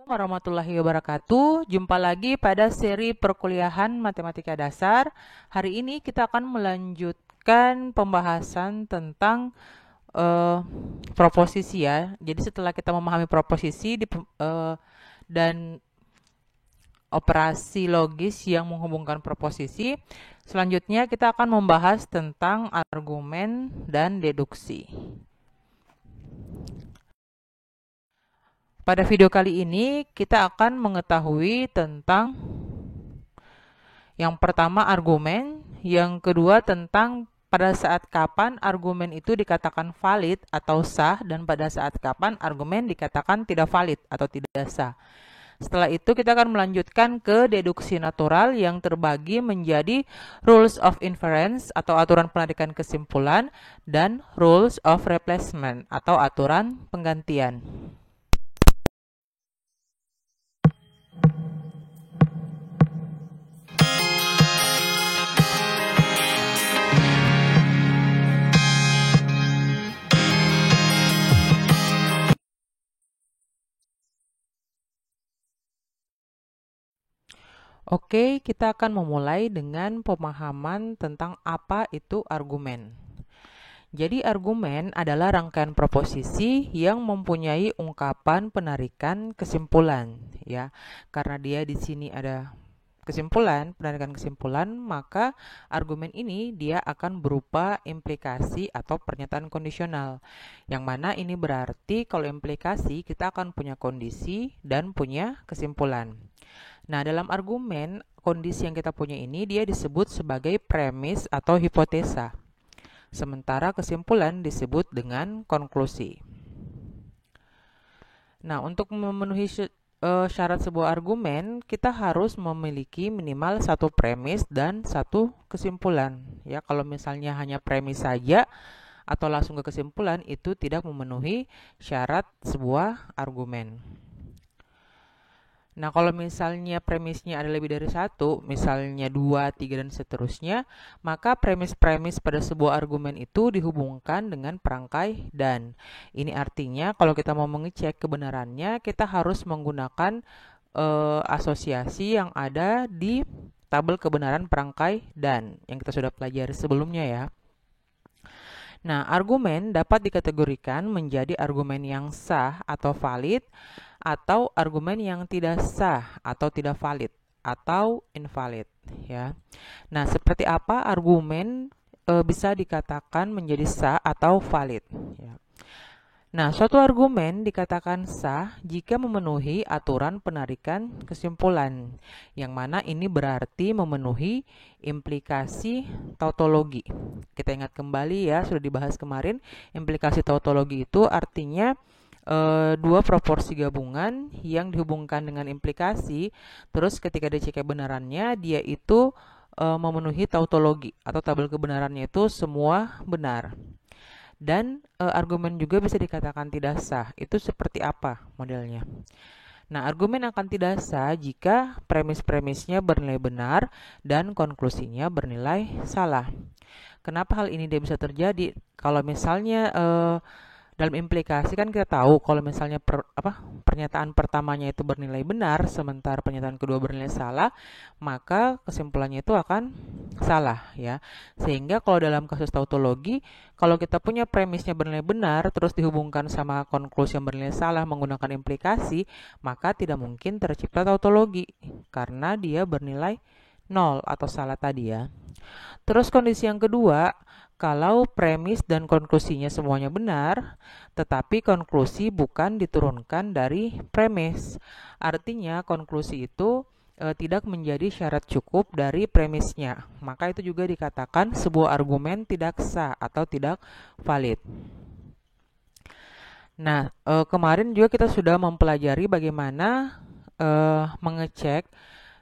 Warahmatullahi wabarakatuh. Jumpa lagi pada seri perkuliahan Matematika Dasar. Hari ini kita akan melanjutkan pembahasan tentang proposisi ya. Jadi setelah kita memahami proposisi dan operasi logis yang menghubungkan proposisi, selanjutnya kita akan membahas tentang argumen dan deduksi. Pada video kali ini kita akan mengetahui tentang yang pertama argumen, yang kedua tentang pada saat kapan argumen itu dikatakan valid atau sah dan pada saat kapan argumen dikatakan tidak valid atau tidak sah. Setelah itu kita akan melanjutkan ke deduksi natural yang terbagi menjadi rules of inference atau aturan penarikan kesimpulan dan rules of replacement atau aturan penggantian. Oke, kita akan memulai dengan pemahaman tentang apa itu argumen. Jadi argumen adalah rangkaian proposisi yang mempunyai ungkapan penarikan kesimpulan, ya. Karena dia di sini ada kesimpulan, penarikan kesimpulan, maka argumen ini dia akan berupa implikasi atau pernyataan kondisional. Yang mana ini berarti kalau implikasi kita akan punya kondisi dan punya kesimpulan. Nah, dalam argumen, kondisi yang kita punya ini dia disebut sebagai premis atau hipotesa. Sementara kesimpulan disebut dengan konklusi. Nah, untuk memenuhi syarat sebuah argumen, kita harus memiliki minimal satu premis dan satu kesimpulan. Ya, kalau misalnya hanya premis saja atau langsung ke kesimpulan, itu tidak memenuhi syarat sebuah argumen. Nah, kalau misalnya premisnya ada lebih dari satu, misalnya 2, 3, dan seterusnya, maka premis-premis pada sebuah argumen itu dihubungkan dengan perangkai dan. Ini artinya kalau kita mau mengecek kebenarannya, kita harus menggunakan asosiasi yang ada di tabel kebenaran perangkai dan, yang kita sudah pelajari sebelumnya ya. Nah, argumen dapat dikategorikan menjadi argumen yang sah atau valid, atau argumen yang tidak sah atau tidak valid atau invalid ya. Nah, seperti apa argumen bisa dikatakan menjadi sah atau valid ya. Nah, suatu argumen dikatakan sah jika memenuhi aturan penarikan kesimpulan, yang mana ini berarti memenuhi implikasi tautologi. Kita ingat kembali ya, sudah dibahas kemarin, implikasi tautologi itu artinya dua proporsi gabungan yang dihubungkan dengan implikasi, terus ketika dicek kebenarannya dia itu memenuhi tautologi atau tabel kebenarannya itu semua benar. Dan argumen juga bisa dikatakan tidak sah. Itu seperti apa modelnya? Nah, argumen akan tidak sah jika premis-premisnya bernilai benar dan konklusinya bernilai salah. Kenapa hal ini dia bisa terjadi? Kalau misalnya dalam implikasi kan kita tahu kalau misalnya pernyataan pertamanya itu bernilai benar sementara pernyataan kedua bernilai salah, maka kesimpulannya itu akan salah ya. Sehingga kalau dalam kasus tautologi, kalau kita punya premisnya bernilai benar terus dihubungkan sama konklusi yang bernilai salah menggunakan implikasi, maka tidak mungkin tercipta tautologi karena dia bernilai nol atau salah tadi ya. Terus kondisi yang kedua, kalau premis dan konklusinya semuanya benar, tetapi konklusi bukan diturunkan dari premis. Artinya konklusi itu tidak menjadi syarat cukup dari premisnya. Maka itu juga dikatakan sebuah argumen tidak sah atau tidak valid. Nah, kemarin juga kita sudah mempelajari bagaimana mengecek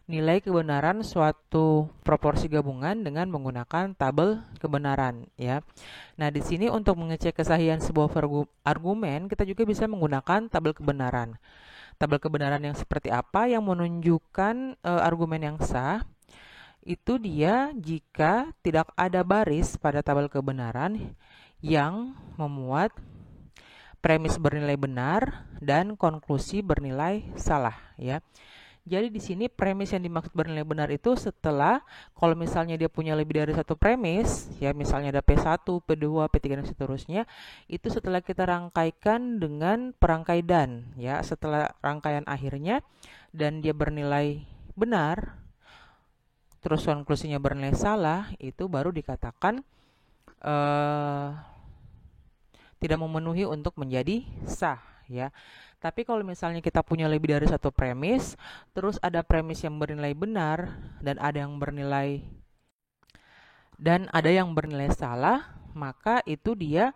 nilai kebenaran suatu proporsi gabungan dengan menggunakan tabel kebenaran ya. Nah, di sini untuk mengecek kesahihan sebuah argumen, kita juga bisa menggunakan tabel kebenaran. Tabel kebenaran yang seperti apa yang menunjukkan argumen yang sah? Itu dia jika tidak ada baris pada tabel kebenaran yang memuat premis bernilai benar dan konklusi bernilai salah ya. Jadi di sini premis yang dimaksud bernilai benar itu setelah kalau misalnya dia punya lebih dari satu premis, ya misalnya ada P1, P2, P3 dan seterusnya, itu setelah kita rangkaikan dengan perangkai dan, ya setelah rangkaian akhirnya dan dia bernilai benar, terus konklusinya bernilai salah, itu baru dikatakan tidak memenuhi untuk menjadi sah, ya. Tapi kalau misalnya kita punya lebih dari satu premis, terus ada premis yang bernilai benar dan ada yang bernilai salah, maka itu dia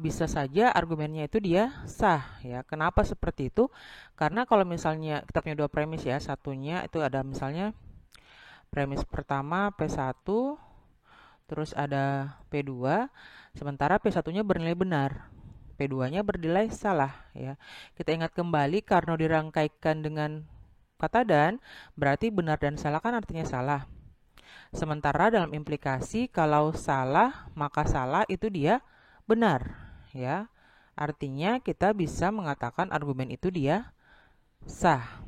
bisa saja argumennya itu dia sah ya. Kenapa seperti itu? Karena kalau misalnya kita punya dua premis ya, satunya itu ada misalnya premis pertama P1, terus ada P2, sementara P1-nya bernilai benar. P2-nya bernilai salah ya. Kita ingat kembali karena dirangkaikan dengan kata dan, berarti benar dan salah kan artinya salah. Sementara dalam implikasi kalau salah maka salah itu dia benar ya. Artinya kita bisa mengatakan argumen itu dia sah.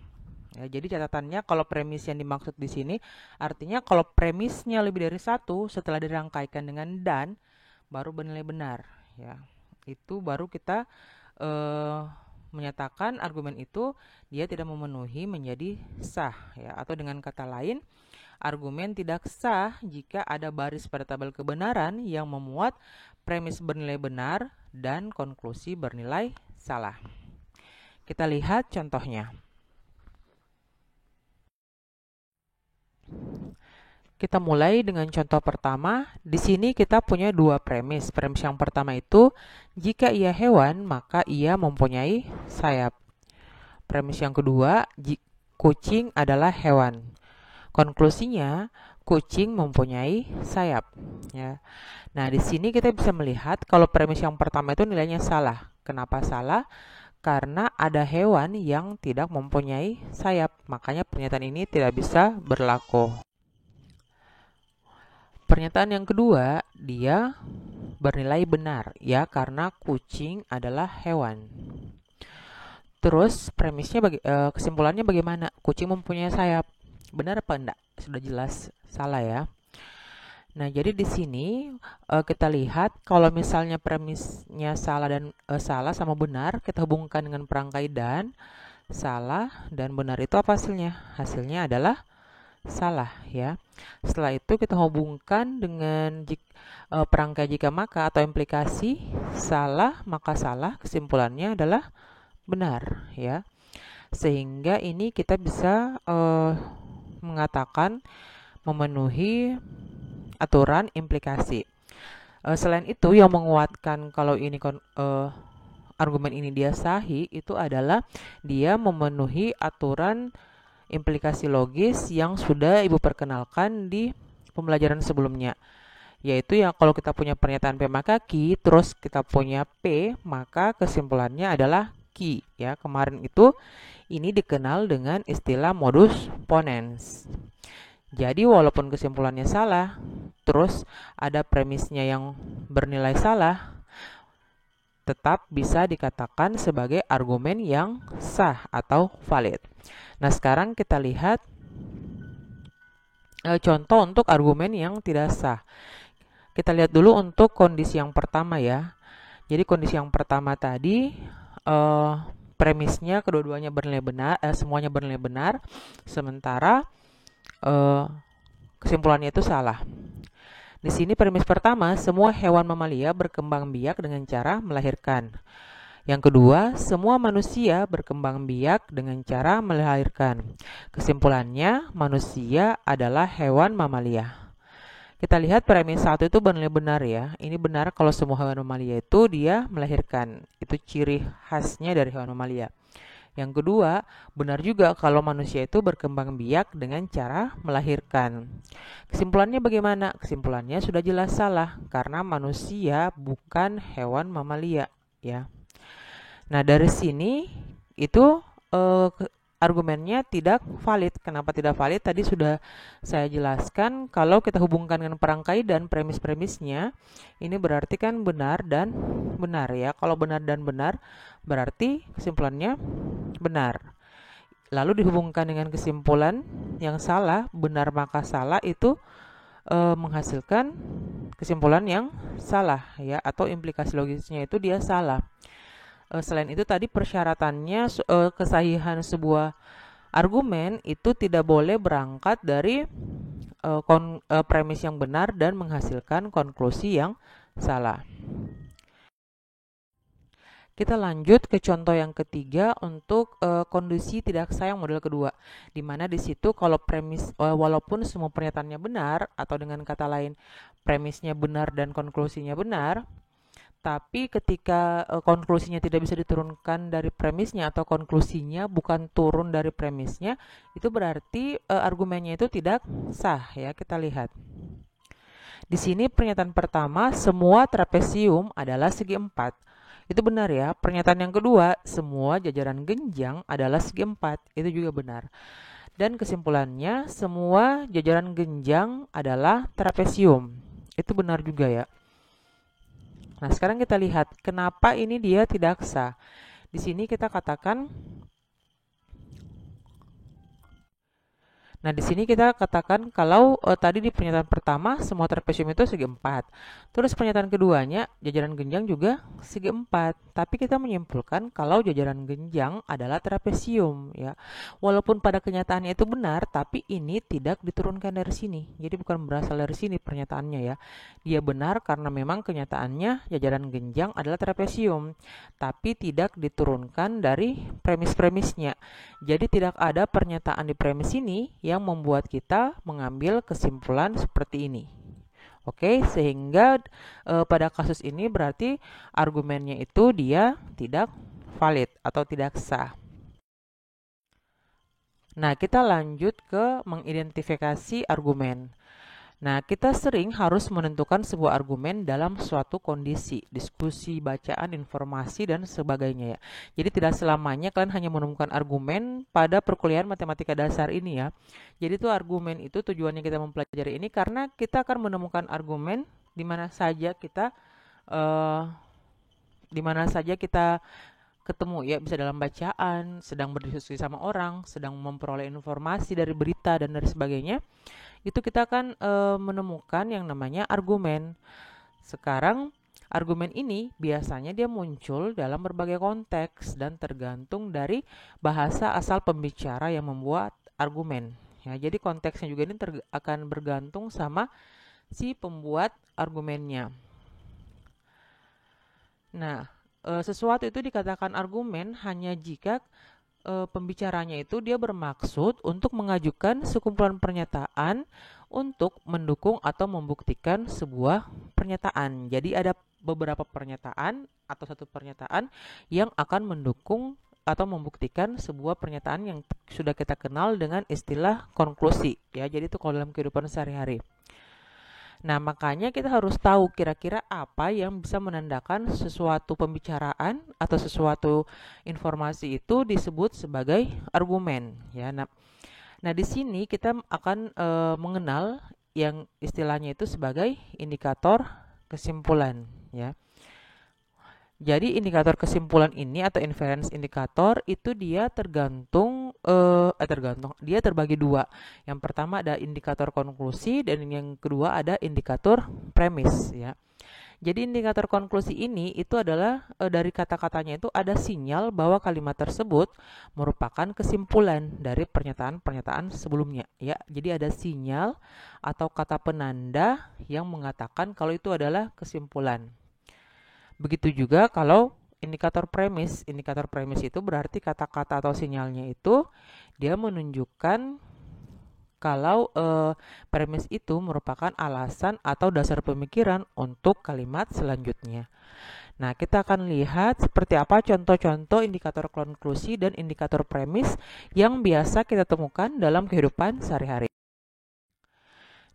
Ya, jadi catatannya kalau premis yang dimaksud di sini artinya kalau premisnya lebih dari satu setelah dirangkaikan dengan dan baru bernilai benar ya. Itu baru kita menyatakan argumen itu dia tidak memenuhi menjadi sah ya. Atau dengan kata lain, argumen tidak sah jika ada baris pada tabel kebenaran yang memuat premis bernilai benar dan konklusi bernilai salah. Kita lihat contohnya. Kita mulai dengan contoh pertama. Di sini kita punya dua premis. Premis yang pertama itu, jika ia hewan, maka ia mempunyai sayap. Premis yang kedua, kucing adalah hewan. Konklusinya, kucing mempunyai sayap. Ya. Nah, di sini kita bisa melihat kalau premis yang pertama itu nilainya salah. Kenapa salah? Karena ada hewan yang tidak mempunyai sayap. Makanya pernyataan ini tidak bisa berlaku. Pernyataan yang kedua, dia bernilai benar ya karena kucing adalah hewan. Terus premisnya kesimpulannya bagaimana? Kucing mempunyai sayap. Benar apa enggak? Sudah jelas salah ya. Nah, jadi di sini kita lihat kalau misalnya premisnya salah dan salah sama benar, kita hubungkan dengan perangkai dan salah dan benar itu apa hasilnya? Hasilnya adalah salah ya. Setelah itu kita hubungkan dengan perangkai jika maka atau implikasi salah maka salah, kesimpulannya adalah benar ya. Sehingga ini kita bisa mengatakan memenuhi aturan implikasi. Selain itu yang menguatkan kalau ini argumen ini dia sahih itu adalah dia memenuhi aturan implikasi logis yang sudah Ibu perkenalkan di pembelajaran sebelumnya. Yaitu yang kalau kita punya pernyataan P maka Q, terus kita punya P, maka kesimpulannya adalah Q. Ya, kemarin itu ini dikenal dengan istilah modus ponens. Jadi walaupun kesimpulannya salah, terus ada premisnya yang bernilai salah, tetap bisa dikatakan sebagai argumen yang sah atau valid. Nah, sekarang kita lihat contoh untuk argumen yang tidak sah. Kita lihat dulu untuk kondisi yang pertama ya. Jadi kondisi yang pertama tadi premisnya kedua-duanya bernilai benar, semuanya bernilai benar, sementara kesimpulannya itu salah. Di sini premis pertama, semua hewan mamalia berkembang biak dengan cara melahirkan. Yang kedua, semua manusia berkembang biak dengan cara melahirkan. Kesimpulannya, manusia adalah hewan mamalia. Kita lihat premis 1 itu bernilai benar ya. Ini benar kalau semua hewan mamalia itu dia melahirkan. Itu ciri khasnya dari hewan mamalia. Yang kedua, benar juga kalau manusia itu berkembang biak dengan cara melahirkan. Kesimpulannya bagaimana? Kesimpulannya sudah jelas salah karena manusia bukan hewan mamalia ya. Nah, dari sini itu argumennya tidak valid. Kenapa tidak valid? Tadi sudah saya jelaskan, kalau kita hubungkan dengan perangkai dan premis-premisnya, ini berarti kan benar dan benar ya. Kalau benar dan benar, berarti kesimpulannya benar. Lalu dihubungkan dengan kesimpulan yang salah, benar maka salah, itu menghasilkan kesimpulan yang salah ya, atau implikasi logisnya itu dia salah. Selain itu tadi persyaratannya, kesahihan sebuah argumen itu tidak boleh berangkat dari premis yang benar dan menghasilkan konklusi yang salah. Kita lanjut ke contoh yang ketiga untuk kondisi tidak sah yang model kedua, di mana di situ kalau premis walaupun semua pernyataannya benar, atau dengan kata lain premisnya benar dan konklusinya benar, tapi ketika konklusinya tidak bisa diturunkan dari premisnya, atau konklusinya bukan turun dari premisnya, itu berarti argumennya itu tidak sah ya. Kita lihat. Di sini pernyataan pertama, semua trapesium adalah segi 4. Itu benar ya. Pernyataan yang kedua, semua jajaran genjang adalah segi 4. Itu juga benar. Dan kesimpulannya, semua jajaran genjang adalah trapesium. Itu benar juga ya. Nah, sekarang kita lihat kenapa ini dia tidak sah. Di sini kita katakan, kalau tadi di pernyataan pertama semua trapesium itu segi 4. Terus pernyataan keduanya jajaran genjang juga segi 4. Tapi kita menyimpulkan kalau jajaran genjang adalah trapesium ya. Walaupun pada kenyataannya itu benar, tapi ini tidak diturunkan dari sini. Jadi bukan berasal dari sini pernyataannya ya. Dia benar karena memang kenyataannya jajaran genjang adalah trapesium, tapi tidak diturunkan dari premis-premisnya. Jadi tidak ada pernyataan di premis ini yang membuat kita mengambil kesimpulan seperti ini. Oke, sehingga pada kasus ini berarti argumennya itu dia tidak valid atau tidak sah. Nah, kita lanjut ke mengidentifikasi argumen. Nah, kita sering harus menentukan sebuah argumen dalam suatu kondisi, diskusi, bacaan, informasi, dan sebagainya ya. Jadi tidak selamanya kalian hanya menemukan argumen pada perkuliahan matematika dasar ini ya. Jadi itu argumen itu tujuannya kita mempelajari ini karena kita akan menemukan argumen di mana saja kita ketemu ya, bisa dalam bacaan, sedang berdiskusi sama orang, sedang memperoleh informasi dari berita dan dari sebagainya. Itu kita akan menemukan yang namanya argumen. Sekarang argumen ini biasanya dia muncul dalam berbagai konteks dan tergantung dari bahasa asal pembicara yang membuat argumen. Ya, jadi konteksnya juga ini akan bergantung sama si pembuat argumennya. Nah, sesuatu itu dikatakan argumen hanya jika pembicaranya itu dia bermaksud untuk mengajukan sekumpulan pernyataan untuk mendukung atau membuktikan sebuah pernyataan. Jadi ada beberapa pernyataan atau satu pernyataan yang akan mendukung atau membuktikan sebuah pernyataan yang sudah kita kenal dengan istilah konklusi ya. Jadi itu kalau dalam kehidupan sehari-hari. Nah, makanya kita harus tahu kira-kira apa yang bisa menandakan sesuatu pembicaraan atau sesuatu informasi itu disebut sebagai argumen ya. Nah di sini kita akan mengenal yang istilahnya itu sebagai indikator kesimpulan ya. Jadi indikator kesimpulan ini atau inference indikator itu dia dia terbagi dua. Yang pertama ada indikator konklusi dan yang kedua ada indikator premis ya. Jadi indikator konklusi ini itu adalah dari kata-katanya itu ada sinyal bahwa kalimat tersebut merupakan kesimpulan dari pernyataan-pernyataan sebelumnya ya. Jadi ada sinyal atau kata penanda yang mengatakan kalau itu adalah kesimpulan. Begitu juga kalau indikator premis. Indikator premis itu berarti kata-kata atau sinyalnya itu dia menunjukkan kalau premis itu merupakan alasan atau dasar pemikiran untuk kalimat selanjutnya. Nah, kita akan lihat seperti apa contoh-contoh indikator konklusi dan indikator premis yang biasa kita temukan dalam kehidupan sehari-hari.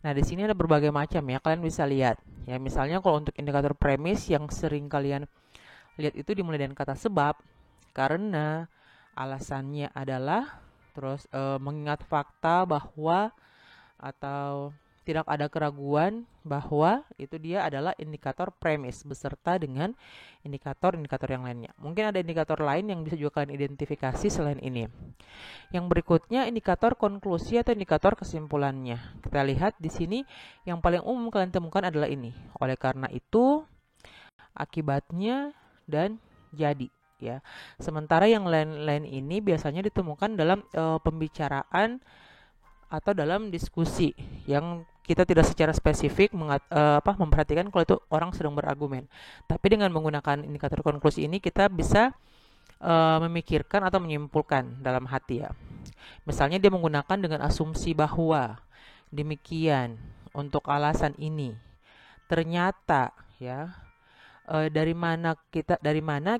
Nah, di sini ada berbagai macam ya, kalian bisa lihat. Ya, misalnya kalau untuk indikator premis yang sering kalian lihat itu dimulai dengan kata sebab, karena, alasannya adalah, terus mengingat fakta bahwa atau tidak ada keraguan bahwa itu dia adalah indikator premis beserta dengan indikator-indikator yang lainnya. Mungkin ada indikator lain yang bisa juga kalian identifikasi selain ini. Yang berikutnya indikator konklusi atau indikator kesimpulannya. Kita lihat di sini yang paling umum kalian temukan adalah ini. Oleh karena itu, akibatnya, dan jadi, ya. Sementara yang lain-lain ini biasanya ditemukan dalam pembicaraan atau dalam diskusi yang kita tidak secara spesifik memperhatikan kalau itu orang sedang berargumen. Tapi dengan menggunakan indikator konklusi ini kita bisa memikirkan atau menyimpulkan dalam hati, ya. Misalnya dia menggunakan dengan asumsi bahwa demikian untuk alasan ini. Ternyata, ya, dari mana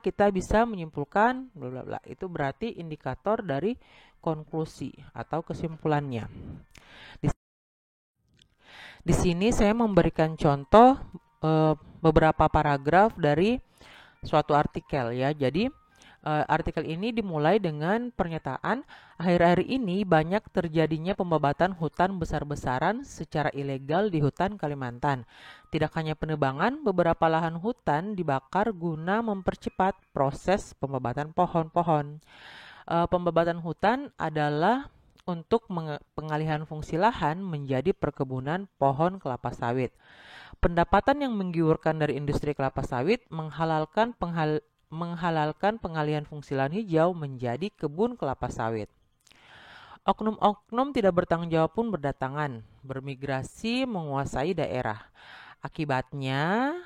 kita bisa menyimpulkan bla bla bla. Itu berarti indikator dari konklusi atau kesimpulannya. Di sini saya memberikan contoh beberapa paragraf dari suatu artikel, ya. Jadi artikel ini dimulai dengan pernyataan akhir-akhir ini banyak terjadinya pembabatan hutan besar-besaran secara ilegal di hutan Kalimantan. Tidak hanya penebangan, beberapa lahan hutan dibakar guna mempercepat proses pembabatan pohon-pohon. Pembabatan hutan adalah untuk pengalihan fungsi lahan menjadi perkebunan pohon kelapa sawit. Pendapatan yang menggiurkan dari industri kelapa sawit menghalalkan pengalihan fungsi lahan hijau menjadi kebun kelapa sawit. Oknum-oknum tidak bertanggung jawab pun berdatangan, bermigrasi menguasai daerah. Akibatnya,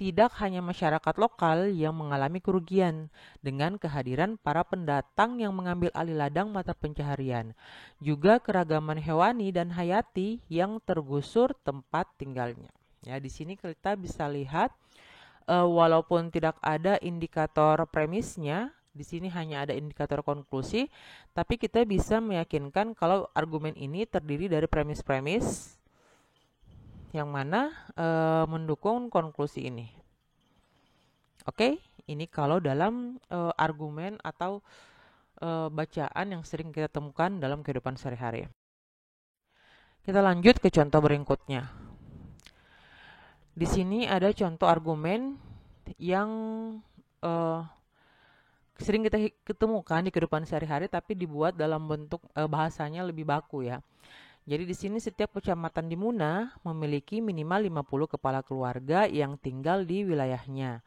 tidak hanya masyarakat lokal yang mengalami kerugian dengan kehadiran para pendatang yang mengambil alih ladang mata pencaharian, juga keragaman hewani dan hayati yang tergusur tempat tinggalnya. Ya, di sini kita bisa lihat walaupun tidak ada indikator premisnya, di sini hanya ada indikator konklusi, tapi kita bisa meyakinkan kalau argumen ini terdiri dari premis-premis yang mana mendukung konklusi ini. Oke, ini kalau dalam argumen atau bacaan yang sering kita temukan dalam kehidupan sehari-hari. Kita lanjut ke contoh berikutnya. Di sini ada contoh argumen yang sering kita ketemukan di kehidupan sehari-hari tapi dibuat dalam bentuk bahasanya lebih baku, ya. Jadi di sini setiap kecamatan di Muna memiliki minimal 50 kepala keluarga yang tinggal di wilayahnya.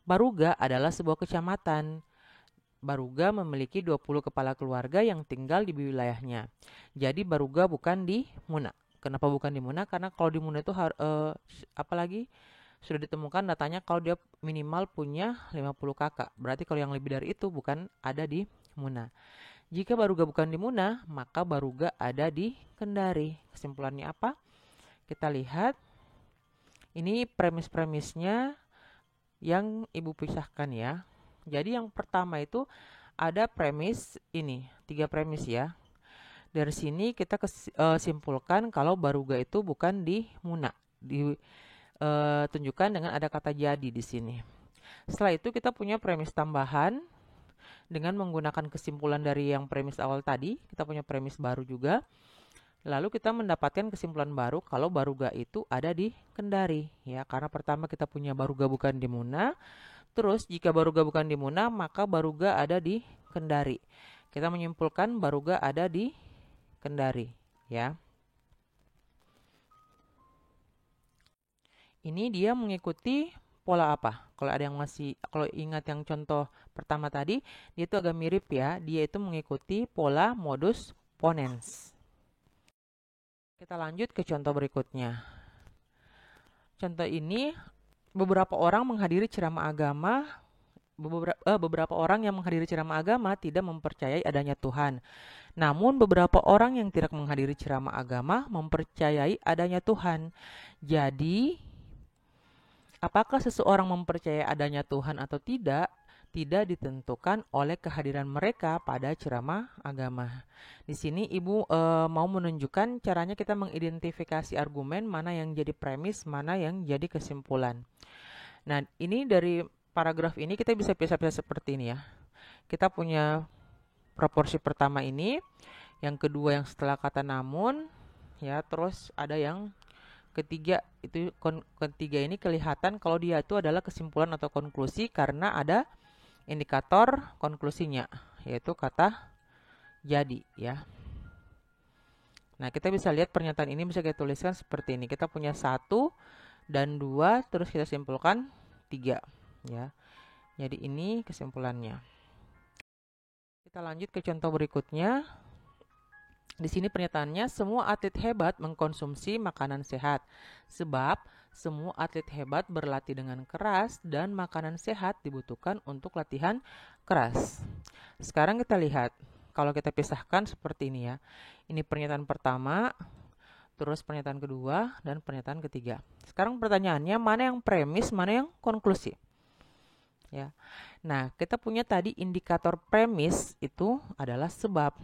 Baruga adalah sebuah kecamatan. Baruga memiliki 20 kepala keluarga yang tinggal di wilayahnya. Jadi Baruga bukan di Muna. Kenapa bukan di Muna? Karena kalau di Muna itu apalagi sudah ditemukan datanya kalau dia minimal punya 50 kakak. Berarti kalau yang lebih dari itu bukan ada di Muna. Jika Baruga bukan di Muna, maka Baruga ada di Kendari. Kesimpulannya apa? Kita lihat. Ini premis-premisnya yang Ibu pisahkan, ya. Jadi yang pertama itu ada premis ini, 3 premis, ya. Dari sini kita simpulkan kalau Baruga itu bukan di Muna. Tunjukkan dengan ada kata jadi di sini. Setelah itu kita punya premis tambahan. Dengan menggunakan kesimpulan dari yang premis awal tadi, kita punya premis baru juga. Lalu kita mendapatkan kesimpulan baru kalau Baruga itu ada di Kendari, ya. Karena pertama kita punya Baruga bukan di Muna. Terus jika Baruga bukan di Muna, maka Baruga ada di Kendari. Kita menyimpulkan Baruga ada di Kendari, ya. Ini dia mengikuti pola apa? Kalau ingat yang contoh pertama tadi, dia itu agak mirip, ya. Dia itu mengikuti pola modus ponens. Kita lanjut ke contoh berikutnya. Contoh ini beberapa orang menghadiri ceramah agama. Beberapa orang yang menghadiri ceramah agama tidak mempercayai adanya Tuhan. Namun beberapa orang yang tidak menghadiri ceramah agama mempercayai adanya Tuhan. Jadi apakah seseorang mempercayai adanya Tuhan atau tidak ditentukan oleh kehadiran mereka pada ceramah agama. Di sini Ibu mau menunjukkan caranya kita mengidentifikasi argumen, mana yang jadi premis, mana yang jadi kesimpulan. Nah, ini dari paragraf ini kita bisa pisah-pisah seperti ini, ya. Kita punya proporsi pertama ini, yang kedua yang setelah kata namun, ya, terus ada yang ketiga. Itu ketiga ini kelihatan kalau dia itu adalah kesimpulan atau konklusi karena ada indikator konklusinya, yaitu kata jadi, ya. Nah, kita bisa lihat pernyataan ini bisa kita tuliskan seperti ini. Kita punya 1 dan 2, terus kita simpulkan 3, ya. Jadi ini kesimpulannya. Kita lanjut ke contoh berikutnya. Di sini pernyataannya, semua atlet hebat mengkonsumsi makanan sehat. Sebab semua atlet hebat berlatih dengan keras dan makanan sehat dibutuhkan untuk latihan keras. Sekarang kita lihat, kalau kita pisahkan seperti ini ya. Ini pernyataan pertama, terus pernyataan kedua, dan pernyataan ketiga. Sekarang pertanyaannya, mana yang premis, mana yang konklusi? Ya. Nah, kita punya tadi indikator premis itu adalah sebab.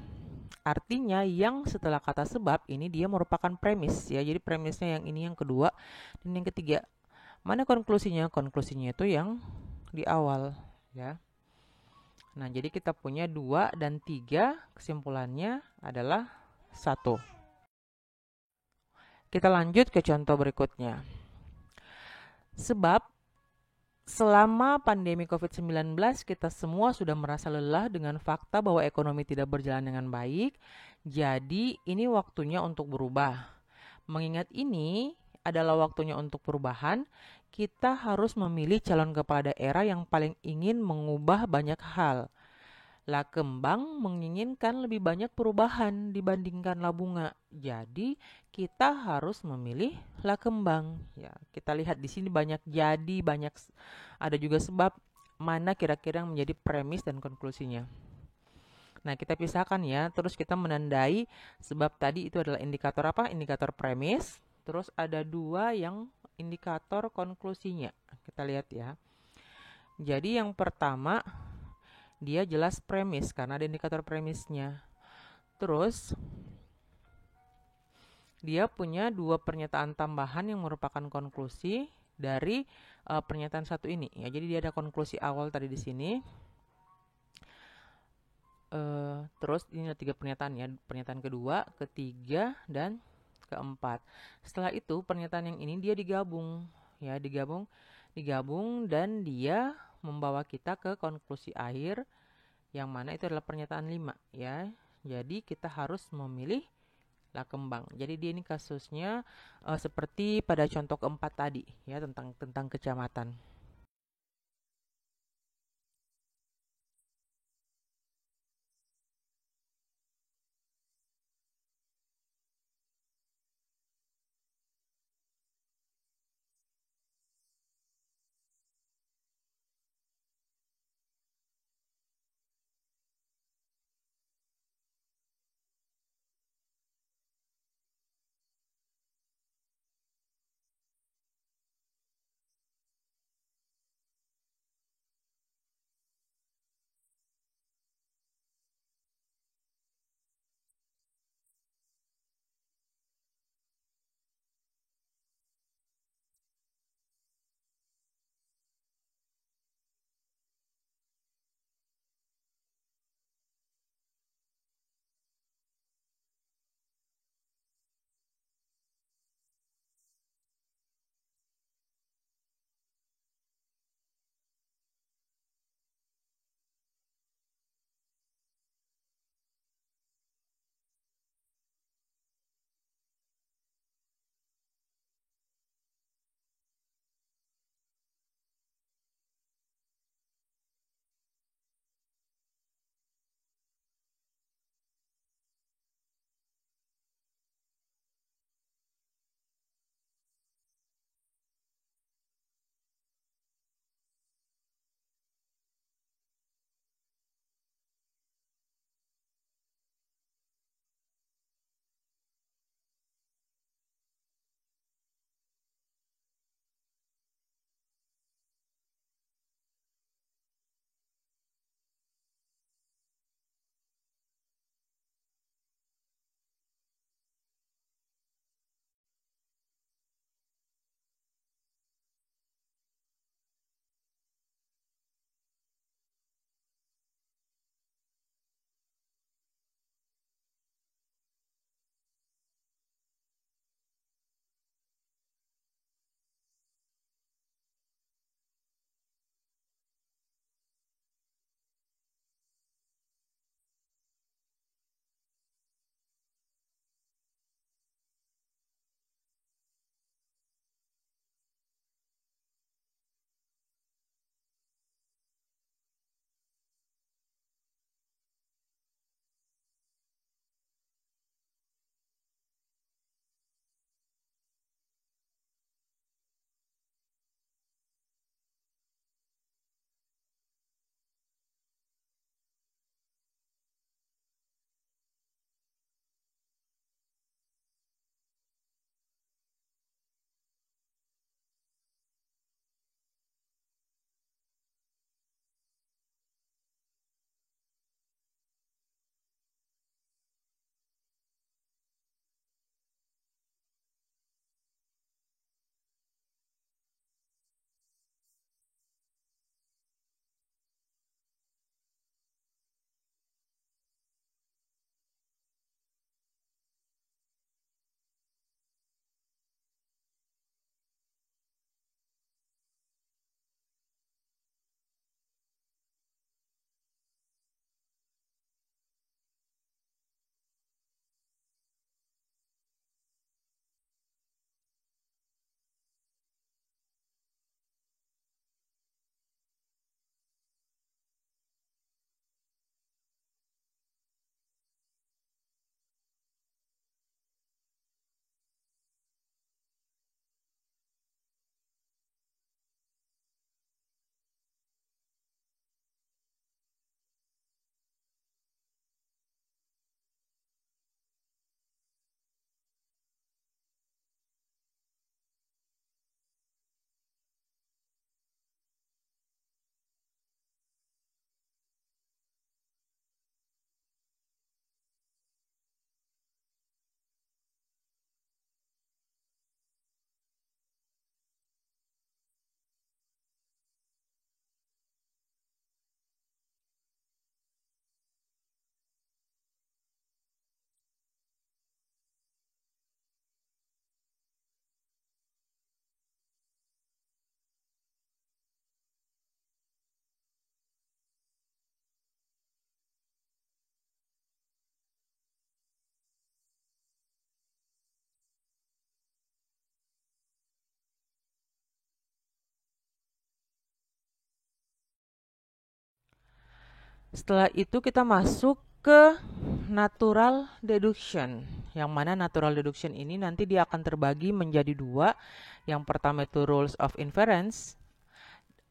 Artinya yang setelah kata sebab ini dia merupakan premis ya. Jadi premisnya yang ini yang kedua dan yang ketiga. Mana konklusinya? Konklusinya itu yang di awal ya. Nah, jadi kita punya 2 dan 3, kesimpulannya adalah 1. Kita lanjut ke contoh berikutnya. Sebab selama pandemi COVID-19, kita semua sudah merasa lelah dengan fakta bahwa ekonomi tidak berjalan dengan baik. Jadi, ini waktunya untuk berubah. Mengingat ini adalah waktunya untuk perubahan, kita harus memilih calon kepala daerah yang paling ingin mengubah banyak hal. Lakembang menginginkan lebih banyak perubahan dibandingkan Labunga. Jadi, kita harus memilih Lakembang. Ya, kita lihat di sini banyak jadi, banyak ada juga sebab. Mana kira-kira yang menjadi premis dan konklusinya. Nah, kita pisahkan ya. Terus kita menandai sebab tadi itu adalah indikator apa? Indikator premis. Terus ada 2 yang indikator konklusinya. Kita lihat ya. Jadi yang pertama dia jelas premis karena ada indikator premisnya. Terus dia punya 2 pernyataan tambahan yang merupakan konklusi dari pernyataan satu ini ya. Jadi dia ada konklusi awal tadi di sini. Terus ini ada 3 pernyataan ya. Pernyataan kedua, ketiga, dan keempat. Setelah itu pernyataan yang ini dia digabung ya, digabung dan dia membawa kita ke konklusi akhir yang mana itu adalah pernyataan 5 ya. Jadi kita harus memilih Lakembang. Jadi dia ini kasusnya seperti pada contoh keempat tadi ya, tentang kecamatan. Setelah itu kita masuk ke natural deduction. Yang mana natural deduction ini nanti dia akan terbagi menjadi dua. Yang pertama itu rules of inference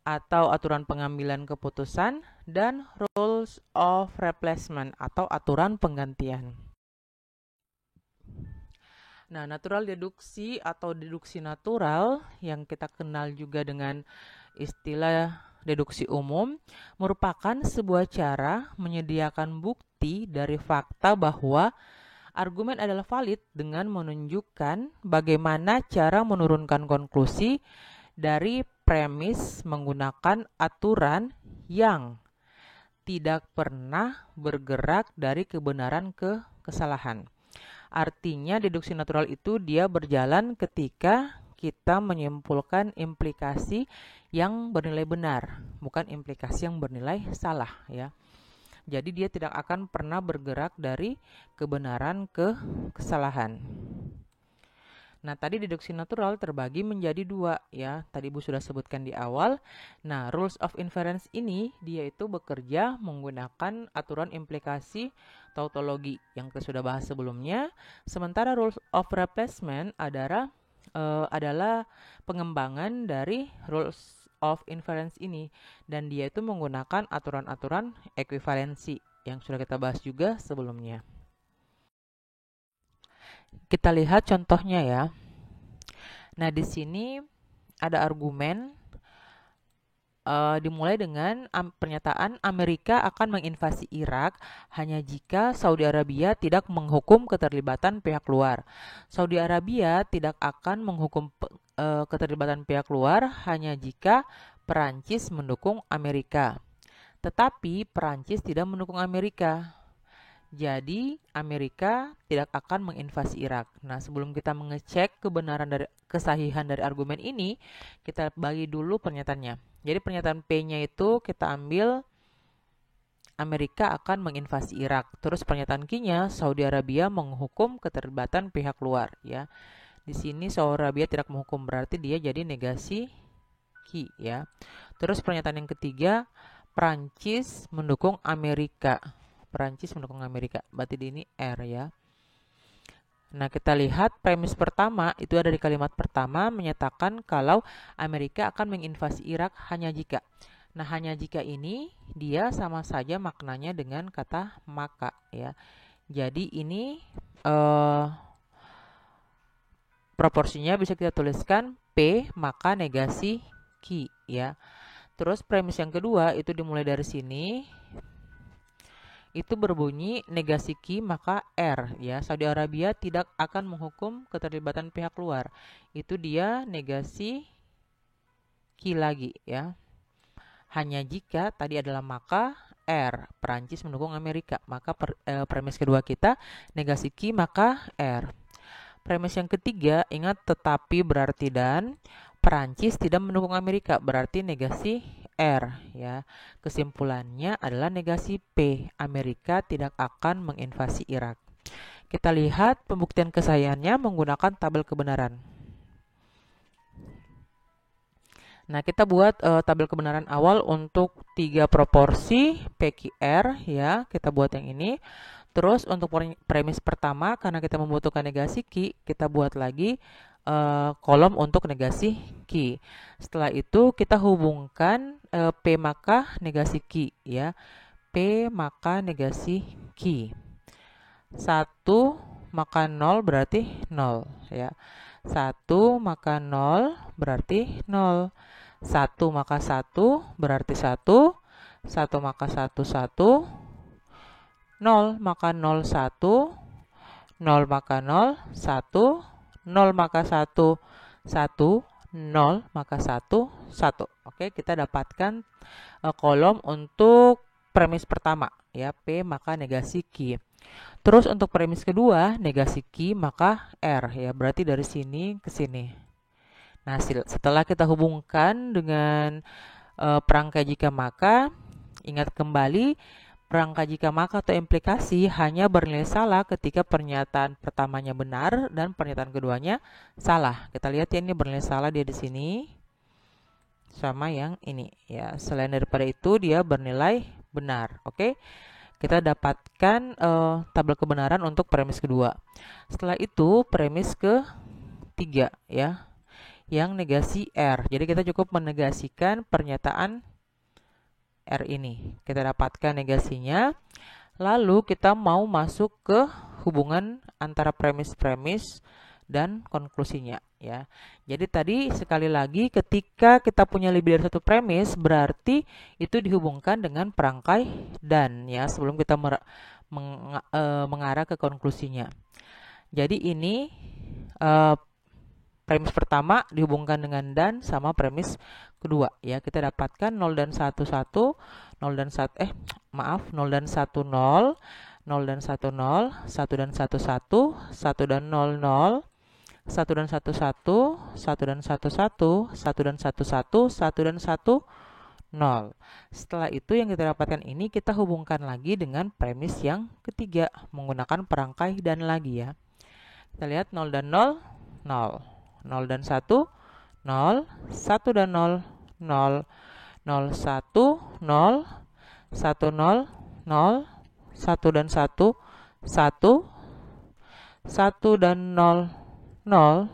atau aturan pengambilan keputusan, dan rules of replacement atau aturan penggantian. Nah, natural deduksi atau deduksi natural yang kita kenal juga dengan istilah deduksi umum merupakan sebuah cara menyediakan bukti dari fakta bahwa argumen adalah valid dengan menunjukkan bagaimana cara menurunkan konklusi dari premis menggunakan aturan yang tidak pernah bergerak dari kebenaran ke kesalahan. Artinya deduksi natural itu dia berjalan ketika kita menyimpulkan implikasi yang bernilai benar, bukan implikasi yang bernilai salah ya. Jadi dia tidak akan pernah bergerak dari kebenaran ke kesalahan. Nah, tadi deduksi natural terbagi menjadi dua ya. Tadi Ibu sudah sebutkan di awal. Nah, rules of inference ini dia itu bekerja menggunakan aturan implikasi tautologi yang kita sudah bahas sebelumnya. Sementara rules of replacement adalah pengembangan dari rules of inference ini, dan dia itu menggunakan aturan-aturan ekuivalensi yang sudah kita bahas juga sebelumnya. Kita lihat contohnya ya. Nah, di sini ada argumen dimulai dengan pernyataan Amerika akan menginvasi Irak hanya jika Saudi Arabia tidak menghukum keterlibatan pihak luar. Saudi Arabia tidak akan menghukum keterlibatan pihak luar hanya jika Perancis mendukung Amerika. Tetapi Perancis tidak mendukung Amerika. Jadi Amerika tidak akan menginvasi Irak. Nah, sebelum kita mengecek kebenaran dari kesahihan dari argumen ini, kita bagi dulu pernyataannya. Jadi pernyataan P-nya itu kita ambil Amerika akan menginvasi Irak. Terus pernyataan Q-nya Saudi Arabia menghukum keterlibatan pihak luar ya. Di sini Saudi Arabia tidak menghukum, berarti dia jadi negasi Q ya. Terus pernyataan yang ketiga, Prancis mendukung Amerika. Perancis mendukung Amerika, berarti ini R ya. Nah, kita lihat premis pertama itu ada di kalimat pertama menyatakan kalau Amerika akan menginvasi Irak hanya jika. Nah, hanya jika ini dia sama saja maknanya dengan kata maka ya. Jadi ini proporsinya bisa kita tuliskan P maka negasi Q ya. Terus premis yang kedua itu dimulai dari sini. Itu berbunyi negasi Q maka R ya. Saudi Arabia tidak akan menghukum keterlibatan pihak luar. Itu dia negasi Q lagi ya. Hanya jika tadi adalah maka R, Perancis mendukung Amerika. Maka premis kedua kita negasi Q maka R. Premis yang ketiga, ingat tetapi berarti dan, Perancis tidak mendukung Amerika, berarti negasi R ya. Kesimpulannya adalah negasi P, Amerika tidak akan menginvasi Irak. Kita lihat pembuktian kesahihannya menggunakan tabel kebenaran. Nah, kita buat tabel kebenaran awal untuk 3 proporsi PQR ya. Kita buat yang ini. Terus untuk premis pertama karena kita membutuhkan negasi Q, kita buat lagi kolom untuk negasi Q. Setelah itu kita hubungkan P maka negasi Q ya. P maka negasi Q. 1 maka 0 berarti 0 ya. 1 maka 0 berarti 0. 1 maka 1 berarti 1. 1 maka 1 1. 0 maka 0 1. 0 maka 0 1. 0 maka 1 1. 0 maka 1 1. Oke, kita dapatkan kolom untuk premis pertama ya, P maka negasi Q. Terus untuk premis kedua negasi Q maka R ya, berarti dari sini ke sini. Nah, setelah kita hubungkan dengan perangkai jika maka, ingat kembali perangkai jika maka atau implikasi hanya bernilai salah ketika pernyataan pertamanya benar dan pernyataan keduanya salah. Kita lihat ya, ini bernilai salah dia di sini sama yang ini ya. Selain daripada itu dia bernilai benar. Oke, kita dapatkan tabel kebenaran untuk premis kedua. Setelah itu premis ketiga ya, yang negasi R. Jadi kita cukup menegasikan pernyataan R ini. Kita dapatkan negasinya. Lalu kita mau masuk ke hubungan antara premis-premis dan konklusinya ya. Jadi tadi sekali lagi ketika kita punya lebih dari satu premis berarti itu dihubungkan dengan perangkai dan ya sebelum kita mengarah ke konklusinya. Jadi ini premis pertama dihubungkan dengan dan sama premis kedua ya. Kita dapatkan 0 dan 1 1, 0 dan 1 0 dan 1 0, 0 dan 1 0, 1 dan 1 1, 1 dan 0 0, 1 dan 1 1, 1 dan 1 1, 1 dan 1 1, 1 dan 1 0. Setelah itu yang kita dapatkan ini kita hubungkan lagi dengan premis yang ketiga menggunakan perangkai dan lagi ya. Kita lihat 0 dan 0, 0. 0 dan 1, 0. 1 dan 0, 0. 0, 1, 0. 1, 0, 0. 1 dan 1, 1. 1 dan 0, 0.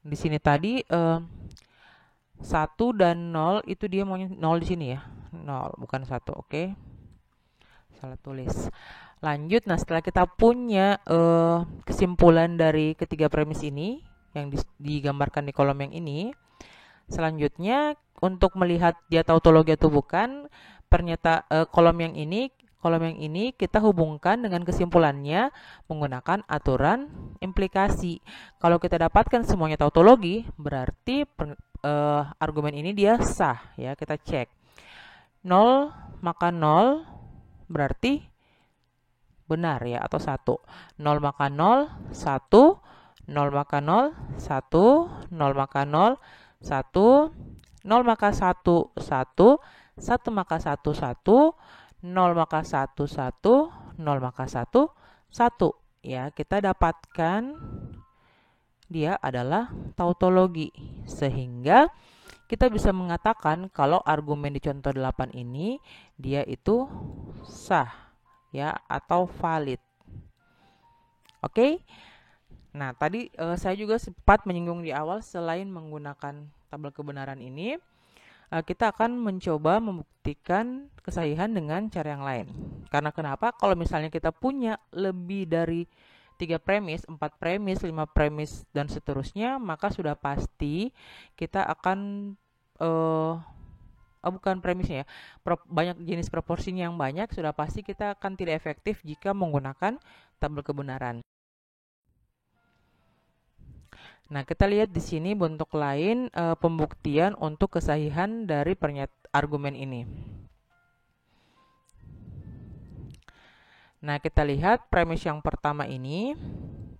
Di sini tadi 1 dan 0 itu dia maunya 0 di sini ya. 0 bukan 1. Oke. Salah tulis. Lanjut, nah setelah kita punya kesimpulan dari ketiga premis ini yang digambarkan di kolom yang ini, selanjutnya untuk melihat dia tautologi atau bukan, kolom yang ini kita hubungkan dengan kesimpulannya menggunakan aturan implikasi. Kalau kita dapatkan semuanya tautologi, berarti argumen ini dia sah ya. Kita cek 0 maka 0 berarti benar ya atau 1. 0 maka 0, 1. 0 maka 0, 1. 0 maka 0, 1. 0 maka 1, 1. 1 maka 1, 1. 0 maka 1, 1. 0 maka 1, 1. Ya, kita dapatkan dia adalah tautologi. Sehingga kita bisa mengatakan kalau argumen di contoh 8 ini dia itu sah ya atau valid. Oke. Nah, tadi saya juga sempat menyinggung di awal selain menggunakan tabel kebenaran ini, kita akan mencoba membuktikan kesahihan dengan cara yang lain. Karena kenapa? Kalau misalnya kita punya lebih dari 3 premis, 4 premis, 5 premis, dan seterusnya, maka sudah pasti kita akan bukan premisnya ya, banyak jenis proporsinya yang banyak, sudah pasti kita akan tidak efektif jika menggunakan tabel kebenaran. Nah, kita lihat di sini bentuk lain pembuktian untuk kesahihan dari argumen ini. Nah, kita lihat premis yang pertama ini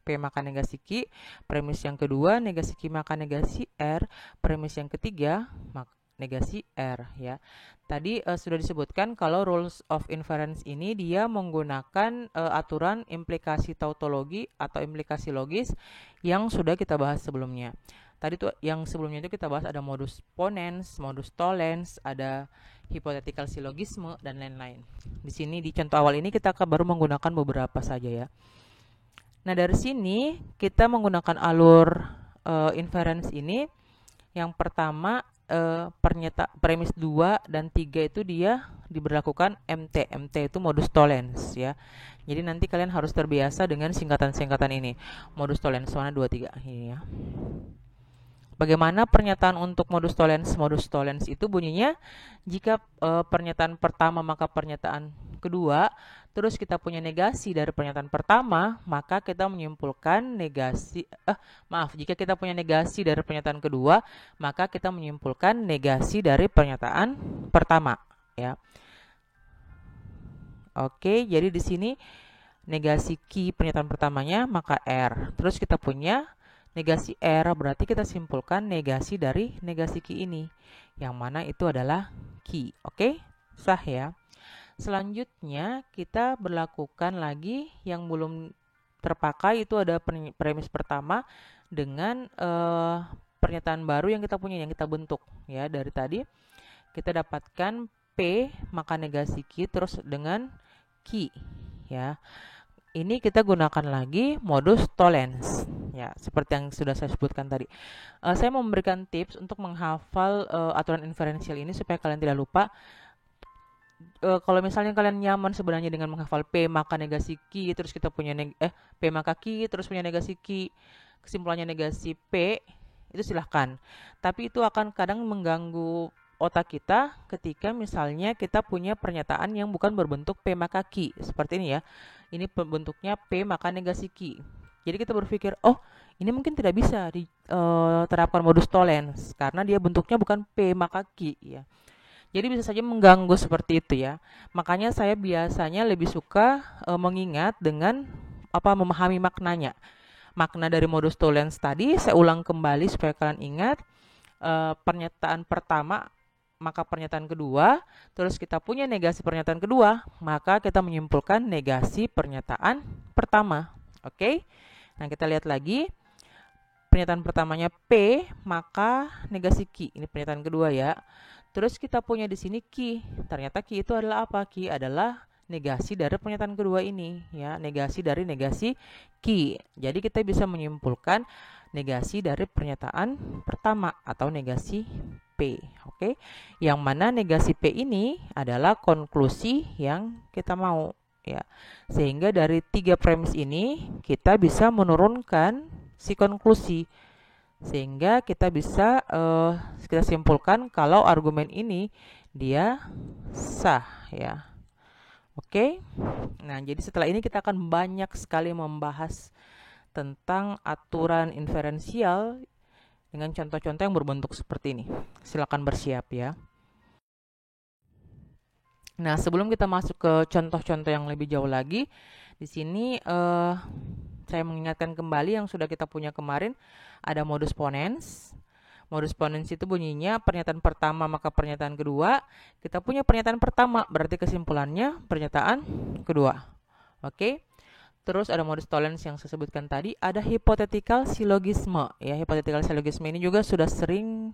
P maka negasi Q, premis yang kedua negasi Q maka negasi R, premis yang ketiga negasi R ya. Tadi sudah disebutkan kalau rules of inference ini dia menggunakan aturan implikasi tautologi atau implikasi logis yang sudah kita bahas sebelumnya. Tadi tuh yang sebelumnya itu kita bahas ada modus ponens, modus tollens, ada hypothetical syllogism dan lain-lain. Di sini di contoh awal ini kita baru menggunakan beberapa saja ya. Nah, dari sini kita menggunakan alur inference ini. Yang pertama premis 2 dan 3 itu dia diberlakukan MT. MT itu modus tollens ya. Jadi nanti kalian harus terbiasa dengan singkatan-singkatan ini. Modus tollens 1 2 3 ini ya. Bagaimana pernyataan untuk modus tollens? Modus tollens itu bunyinya jika pernyataan pertama maka pernyataan kedua, terus kita punya negasi dari pernyataan pertama, maka kita menyimpulkan jika kita punya negasi dari pernyataan kedua, maka kita menyimpulkan negasi dari pernyataan pertama, ya. Oke, jadi di sini negasi Q pernyataan pertamanya maka R. Terus kita punya negasi R, berarti kita simpulkan negasi dari negasi Q ini, yang mana itu adalah Q. Oke, sah ya. Selanjutnya kita berlakukan lagi yang belum terpakai itu ada premis pertama dengan pernyataan baru yang kita punya, yang kita bentuk ya. Dari tadi kita dapatkan P maka negasi Q terus dengan Q ya. Ini kita gunakan lagi modus tollens ya, seperti yang sudah saya sebutkan tadi. Saya mau memberikan tips untuk menghafal aturan inferensial ini supaya kalian tidak lupa. Kalau misalnya kalian nyaman sebenarnya dengan menghafal P maka negasi Q terus kita punya P maka Q terus punya negasi Q, kesimpulannya negasi P, itu silahkan. Tapi itu akan kadang mengganggu otak kita ketika misalnya kita punya pernyataan yang bukan berbentuk P maka Q seperti ini ya. Ini bentuknya P maka negasi Q. Jadi kita berpikir, oh ini mungkin tidak bisa diterapkan modus tollens karena dia bentuknya bukan P maka Q ya. Jadi bisa saja mengganggu seperti itu ya. Makanya saya biasanya lebih suka mengingat dengan memahami maknanya. Makna dari modus tollens tadi saya ulang kembali supaya kalian ingat. Pernyataan pertama maka pernyataan kedua, terus kita punya negasi pernyataan kedua, maka kita menyimpulkan negasi pernyataan pertama. Oke? Nah, kita lihat lagi. Pernyataan pertamanya P, maka negasi Q. Ini pernyataan kedua ya. Terus kita punya di sini Q. Ternyata Q itu adalah apa? Q adalah negasi dari pernyataan kedua ini ya, negasi dari negasi Q. Jadi kita bisa menyimpulkan negasi dari pernyataan pertama atau negasi P. Oke. Yang mana negasi P ini adalah konklusi yang kita mau ya. Sehingga dari 3 premis ini kita bisa menurunkan si konklusi. Sehingga kita bisa kita simpulkan kalau argumen ini dia sah ya. Oke. Nah, jadi setelah ini kita akan banyak sekali membahas tentang aturan inferensial dengan contoh-contoh yang berbentuk seperti ini. Silakan bersiap ya. Nah, sebelum kita masuk ke contoh-contoh yang lebih jauh lagi, di sini saya mengingatkan kembali yang sudah kita punya kemarin, ada modus ponens. Modus ponens itu bunyinya pernyataan pertama maka pernyataan kedua. Kita punya pernyataan pertama, berarti kesimpulannya pernyataan kedua. Oke. Terus ada modus tollens yang saya sebutkan tadi, ada hypothetical syllogism ya. Hypothetical syllogism ini juga sudah sering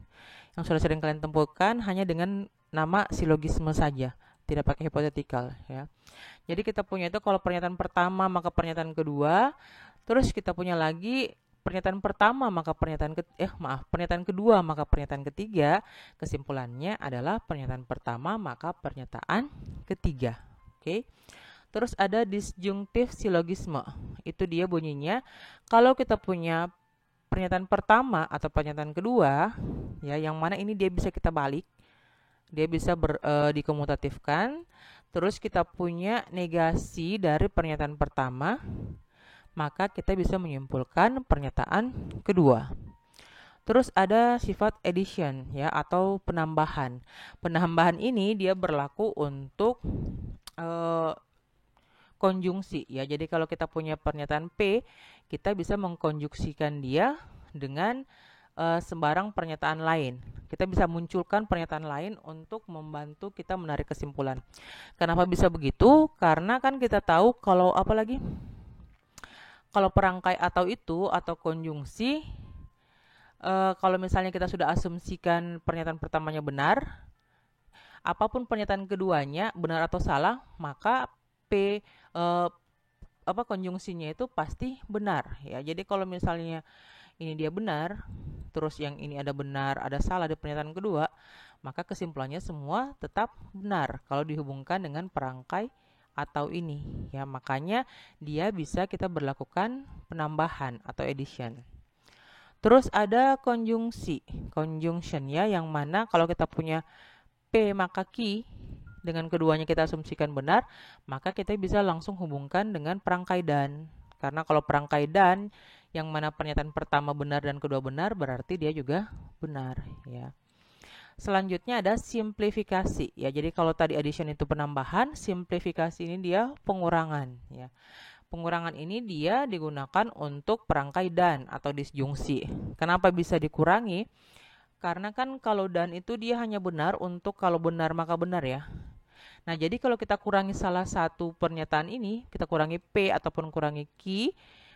kalian temukan hanya dengan nama syllogism saja, tidak pakai hypothetical ya. Jadi kita punya itu kalau pernyataan pertama maka pernyataan kedua, terus kita punya lagi pernyataan pertama maka pernyataan kedua maka pernyataan ketiga, kesimpulannya adalah pernyataan pertama maka pernyataan ketiga. Oke. Terus ada disjunctive syllogism. Itu dia bunyinya kalau kita punya pernyataan pertama atau pernyataan kedua ya, yang mana ini dia bisa kita balik. Dia bisa dikomutatifkan. Terus kita punya negasi dari pernyataan pertama, maka kita bisa menyimpulkan pernyataan kedua. Terus ada sifat addition ya atau penambahan. Penambahan ini dia berlaku untuk konjungsi ya. Jadi kalau kita punya pernyataan P, kita bisa mengkonjungsikan dia dengan sembarang pernyataan lain. Kita bisa munculkan pernyataan lain untuk membantu kita menarik kesimpulan. Kenapa bisa begitu? Karena kan kita tahu kalau kalau perangkai atau konjungsi, kalau misalnya kita sudah asumsikan pernyataan pertamanya benar, apapun pernyataan keduanya benar atau salah, maka P konjungsinya itu pasti benar ya. Jadi kalau misalnya ini dia benar, terus yang ini ada benar, ada salah di pernyataan kedua, maka kesimpulannya semua tetap benar kalau dihubungkan dengan perangkai atau ini ya. Makanya dia bisa kita berlakukan penambahan atau addition. Terus ada conjunction ya, yang mana kalau kita punya P maka Q, dengan keduanya kita asumsikan benar, maka kita bisa langsung hubungkan dengan perangkai dan. Karena kalau perangkai dan yang mana pernyataan pertama benar dan kedua benar, berarti dia juga benar ya. Selanjutnya ada simplifikasi ya. Jadi kalau tadi addition itu penambahan, simplifikasi ini dia pengurangan ya. Pengurangan ini dia digunakan untuk perangkai dan atau disjungsi. Kenapa bisa dikurangi? Karena kan kalau dan itu dia hanya benar untuk kalau benar maka benar ya. Nah, jadi kalau kita kurangi salah satu pernyataan ini, kita kurangi P ataupun kurangi Q,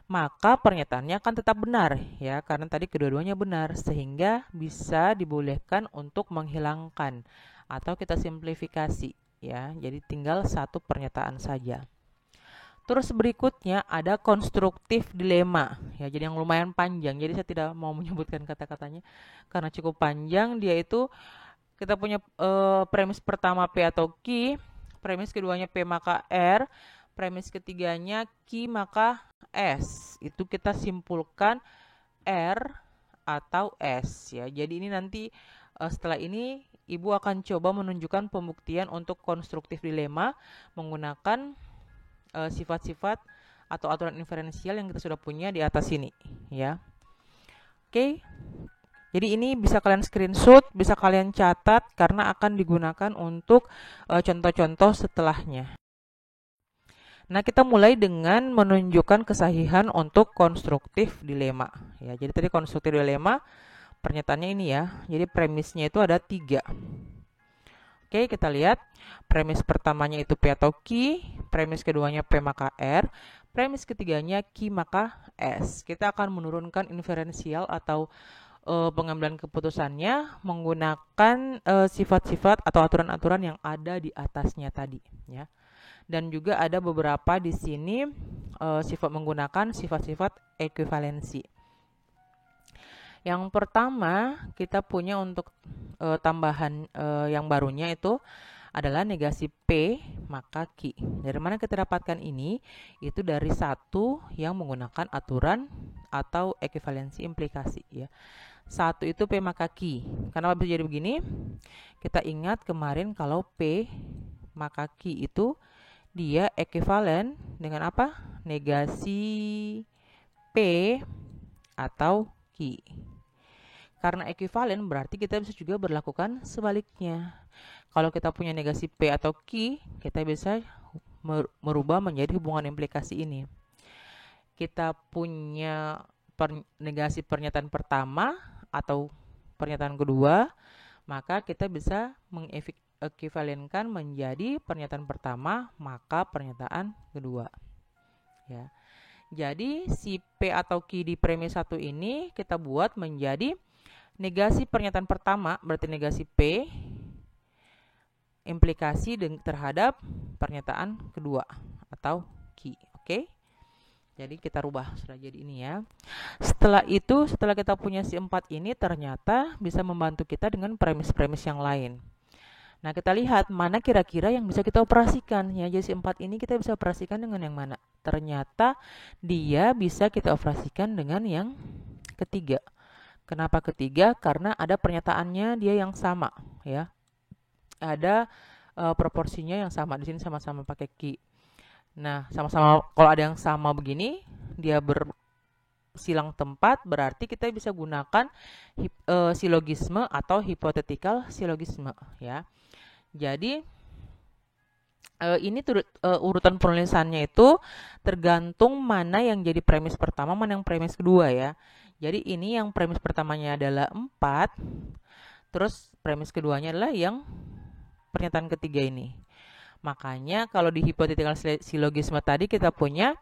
maka pernyataannya akan tetap benar ya, karena tadi kedua-duanya benar, sehingga bisa dibolehkan untuk menghilangkan atau kita simplifikasi ya. Jadi tinggal satu pernyataan saja. Terus berikutnya ada konstruktif dilema ya, jadi yang lumayan panjang. Jadi saya tidak mau menyebutkan kata-katanya karena cukup panjang. Dia itu kita punya premis pertama P atau Q, premis keduanya P maka R, premis ketiganya Q maka S. Itu kita simpulkan R atau S ya. Jadi ini nanti setelah ini Ibu akan coba menunjukkan pembuktian untuk konstruktif dilema menggunakan sifat-sifat atau aturan inferensial yang kita sudah punya di atas ini ya. Oke. Jadi ini bisa kalian screenshot, bisa kalian catat karena akan digunakan untuk contoh-contoh setelahnya. Nah, kita mulai dengan menunjukkan kesahihan untuk konstruktif dilema ya. Jadi tadi konstruktif dilema pernyataannya ini ya. Jadi premisnya itu ada 3. Oke, kita lihat. Premis pertamanya itu P atau Q, premis keduanya P maka R, premis ketiganya Q maka S. Kita akan menurunkan inferensial atau pengambilan keputusannya menggunakan sifat-sifat atau aturan-aturan yang ada di atasnya tadi ya. Dan juga ada beberapa di sini sifat menggunakan sifat-sifat ekuivalensi. Yang pertama kita punya untuk tambahan yang barunya itu adalah negasi P maka Q. Dari mana kita dapatkan ini? Itu dari satu yang menggunakan aturan atau ekuivalensi implikasi ya. Satu itu P maka Q. Kenapa bisa jadi begini? Kita ingat kemarin kalau P maka Q itu dia ekuivalen dengan apa? Negasi P atau Q. Karena ekuivalen berarti kita bisa juga berlakukan sebaliknya. Kalau kita punya negasi P atau Q, kita bisa merubah menjadi hubungan implikasi ini. Kita punya negasi pernyataan pertama atau pernyataan kedua, maka kita bisa mengekuivalenkan menjadi pernyataan pertama maka pernyataan kedua. Ya. Jadi si P atau Q di premis 1 ini kita buat menjadi negasi pernyataan pertama, berarti negasi P implikasi terhadap pernyataan kedua atau Q. Oke. Jadi kita rubah sudah jadi ini ya. Setelah itu, setelah kita punya si 4 ini ternyata bisa membantu kita dengan premis-premis yang lain. Nah, kita lihat mana kira-kira yang bisa kita operasikan ya. Jadi si 4 ini kita bisa operasikan dengan yang mana? Ternyata dia bisa kita operasikan dengan yang ketiga. Kenapa ketiga? Karena ada pernyataannya dia yang sama ya. Ada proporsinya yang sama. Di sini sama-sama pakai Q. Nah, sama-sama kalau ada yang sama begini, dia bersilang tempat, berarti kita bisa gunakan silogisme atau hypothetical silogisme ya. Jadi ini urutan penulisannya itu tergantung mana yang jadi premis pertama, mana yang premis kedua ya. Jadi ini yang premis pertamanya adalah 4, terus premis keduanya adalah yang pernyataan ketiga ini. Makanya kalau di hypothetical silogisme tadi kita punya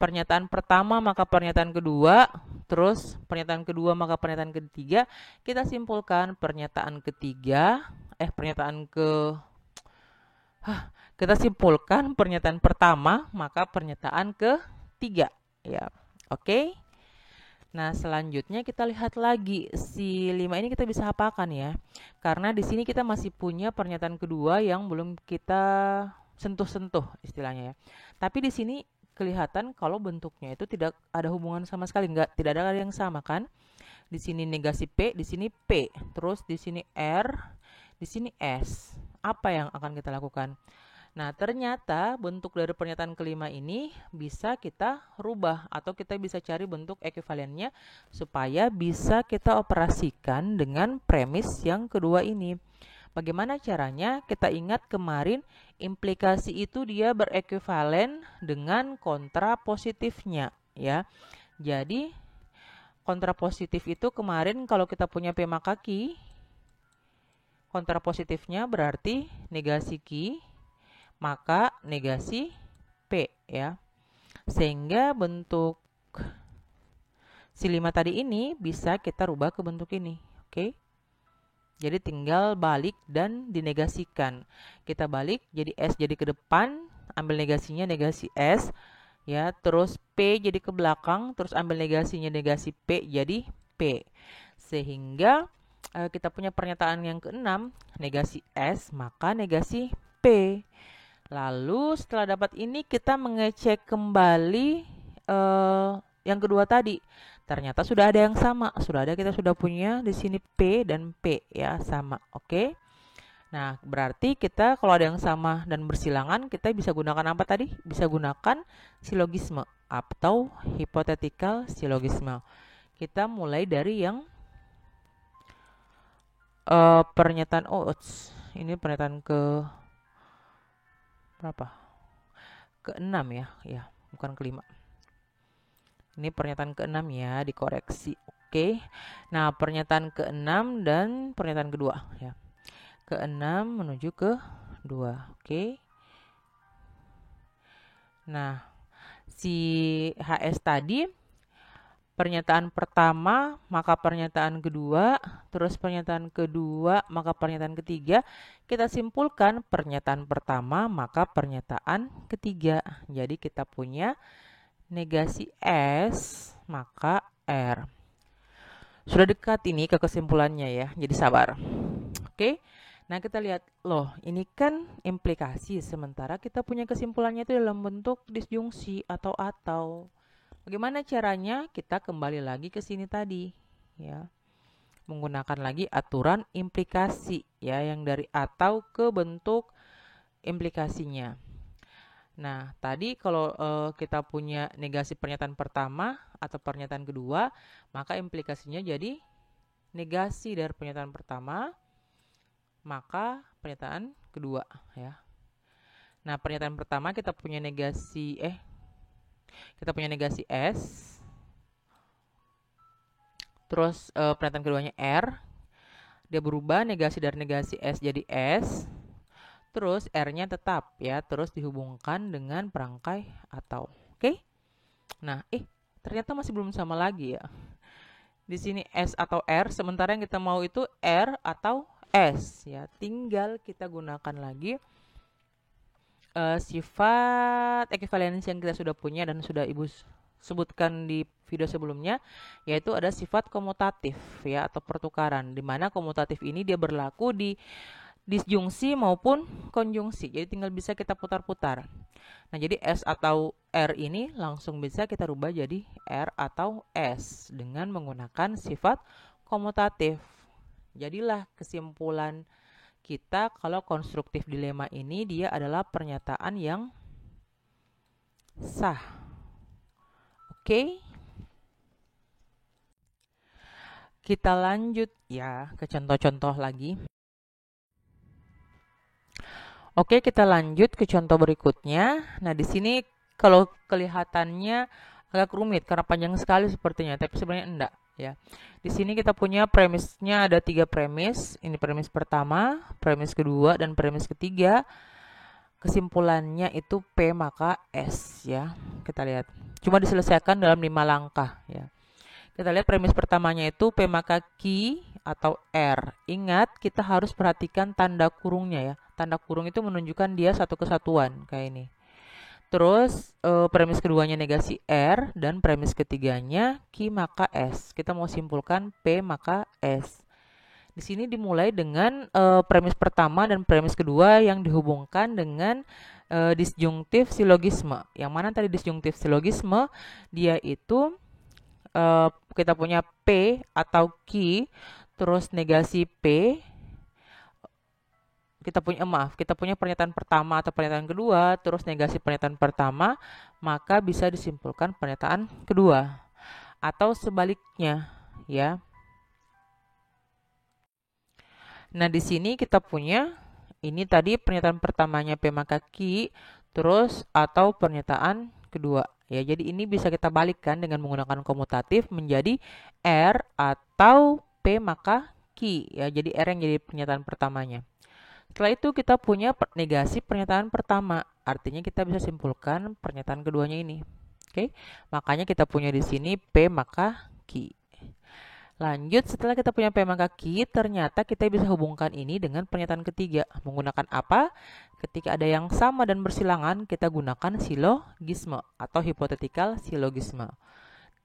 pernyataan pertama maka pernyataan kedua, terus pernyataan kedua maka pernyataan ketiga. Kita simpulkan kita simpulkan pernyataan pertama maka pernyataan ketiga ya. Oke. Nah, selanjutnya kita lihat lagi si 5 ini kita bisa hafalkan ya. Karena di sini kita masih punya pernyataan kedua yang belum kita sentuh-sentuh istilahnya ya. Tapi di sini kelihatan kalau bentuknya itu tidak ada hubungan sama sekali, tidak ada yang sama kan? Di sini negasi P, di sini P, terus di sini R, di sini S. Apa yang akan kita lakukan? Nah, ternyata bentuk dari pernyataan kelima ini bisa kita rubah atau kita bisa cari bentuk ekuivalennya supaya bisa kita operasikan dengan premis yang kedua ini. Bagaimana caranya? Kita ingat kemarin implikasi itu dia berekivalen dengan kontrapositifnya ya. Jadi kontrapositif itu kemarin kalau kita punya P maka Q, kontrapositifnya berarti negasi Q maka negasi P ya. Sehingga bentuk Si 5 tadi ini bisa kita rubah ke bentuk ini. Oke. Jadi tinggal balik dan dinegasikan. Kita balik jadi S jadi ke depan, ambil negasinya negasi S. Ya, terus P jadi ke belakang, terus ambil negasinya negasi P jadi P. Sehingga kita punya pernyataan yang keenam, negasi S maka negasi P. Lalu setelah dapat ini kita mengecek kembali yang kedua tadi. Ternyata sudah ada yang sama, kita sudah punya di sini P dan P ya sama. Oke. Nah, berarti kita kalau ada yang sama dan bersilangan, kita bisa gunakan apa tadi? Bisa gunakan silogisme atau hypothetical syllogism. Kita mulai dari yang pernyataan ini pernyataan ke berapa? Ke-6 ya. Ya, bukan ke-5. Ini pernyataan ke-6 ya, dikoreksi. Oke. Nah, pernyataan ke-6 dan pernyataan kedua ya. Ke-6 menuju ke 2. Oke. Nah, si HS tadi pernyataan pertama, maka pernyataan kedua, terus pernyataan kedua, maka pernyataan ketiga. Kita simpulkan pernyataan pertama, maka pernyataan ketiga. Jadi kita punya negasi S, maka R. Sudah dekat ini ke kesimpulannya ya, jadi sabar. Oke. Nah, kita lihat, loh, ini kan implikasi, sementara kita punya kesimpulannya itu dalam bentuk disjungsi atau. Bagaimana caranya? Kita kembali lagi ke sini tadi, ya. Menggunakan lagi aturan implikasi, ya, yang dari atau ke bentuk implikasinya. Nah, tadi kalau kita punya negasi pernyataan pertama atau pernyataan kedua, maka implikasinya jadi negasi dari pernyataan pertama, maka pernyataan kedua ya. Nah, pernyataan pertama kita punya negasi S. Terus pernyataan keduanya R. Dia berubah negasi dari negasi S jadi S. Terus R-nya tetap ya, terus dihubungkan dengan perangkai atau. Oke? Nah, ternyata masih belum sama lagi ya. Di sini S atau R, sementara yang kita mau itu R atau S ya. Tinggal kita gunakan lagi sifat ekuivalensi yang kita sudah punya dan sudah Ibu sebutkan di video sebelumnya, yaitu ada sifat komutatif ya atau pertukaran, di mana komutatif ini dia berlaku di disjungsi maupun konjungsi. Jadi tinggal bisa kita putar-putar. Nah, jadi S atau R ini langsung bisa kita rubah jadi R atau S dengan menggunakan sifat komutatif. Jadilah kesimpulan kita kalau konstruktif dilema ini dia adalah pernyataan yang sah. Oke. Kita lanjut ya ke contoh-contoh lagi. Oke, kita lanjut ke contoh berikutnya. Nah, di sini kalau kelihatannya agak rumit karena panjang sekali sepertinya, tapi sebenarnya enggak ya. Di sini kita punya premisnya ada 3 premis. Ini premis pertama, premis kedua, dan premis ketiga. Kesimpulannya itu P maka S ya. Kita lihat. Cuma diselesaikan dalam 5 langkah ya. Kita lihat premis pertamanya itu P maka Q atau R. Ingat, kita harus perhatikan tanda kurungnya ya. Tanda kurung itu menunjukkan dia satu kesatuan kayak ini. Terus premis keduanya negasi R dan premis ketiganya Q maka S. Kita mau simpulkan P maka S. Di sini dimulai dengan premis pertama dan premis kedua yang dihubungkan dengan disjungtif silogisme. Yang mana tadi disjungtif silogisme dia itu kita punya P atau Q terus negasi P. Kita punya pernyataan pertama atau pernyataan kedua, terus negasi pernyataan pertama, maka bisa disimpulkan pernyataan kedua. Atau sebaliknya, ya. Nah, di sini kita punya, ini tadi pernyataan pertamanya P maka Q, terus atau pernyataan kedua. Ya, jadi ini bisa kita balikkan dengan menggunakan komutatif menjadi R atau P maka Q. Ya, jadi R yang jadi pernyataan pertamanya. Setelah itu kita punya negasi pernyataan pertama, artinya kita bisa simpulkan pernyataan keduanya ini. Oke, makanya kita punya di sini P maka Q. Lanjut, setelah kita punya P maka Q, ternyata kita bisa hubungkan ini dengan pernyataan ketiga. Menggunakan apa? Ketika ada yang sama dan bersilangan, kita gunakan silogisme atau hypothetical syllogism.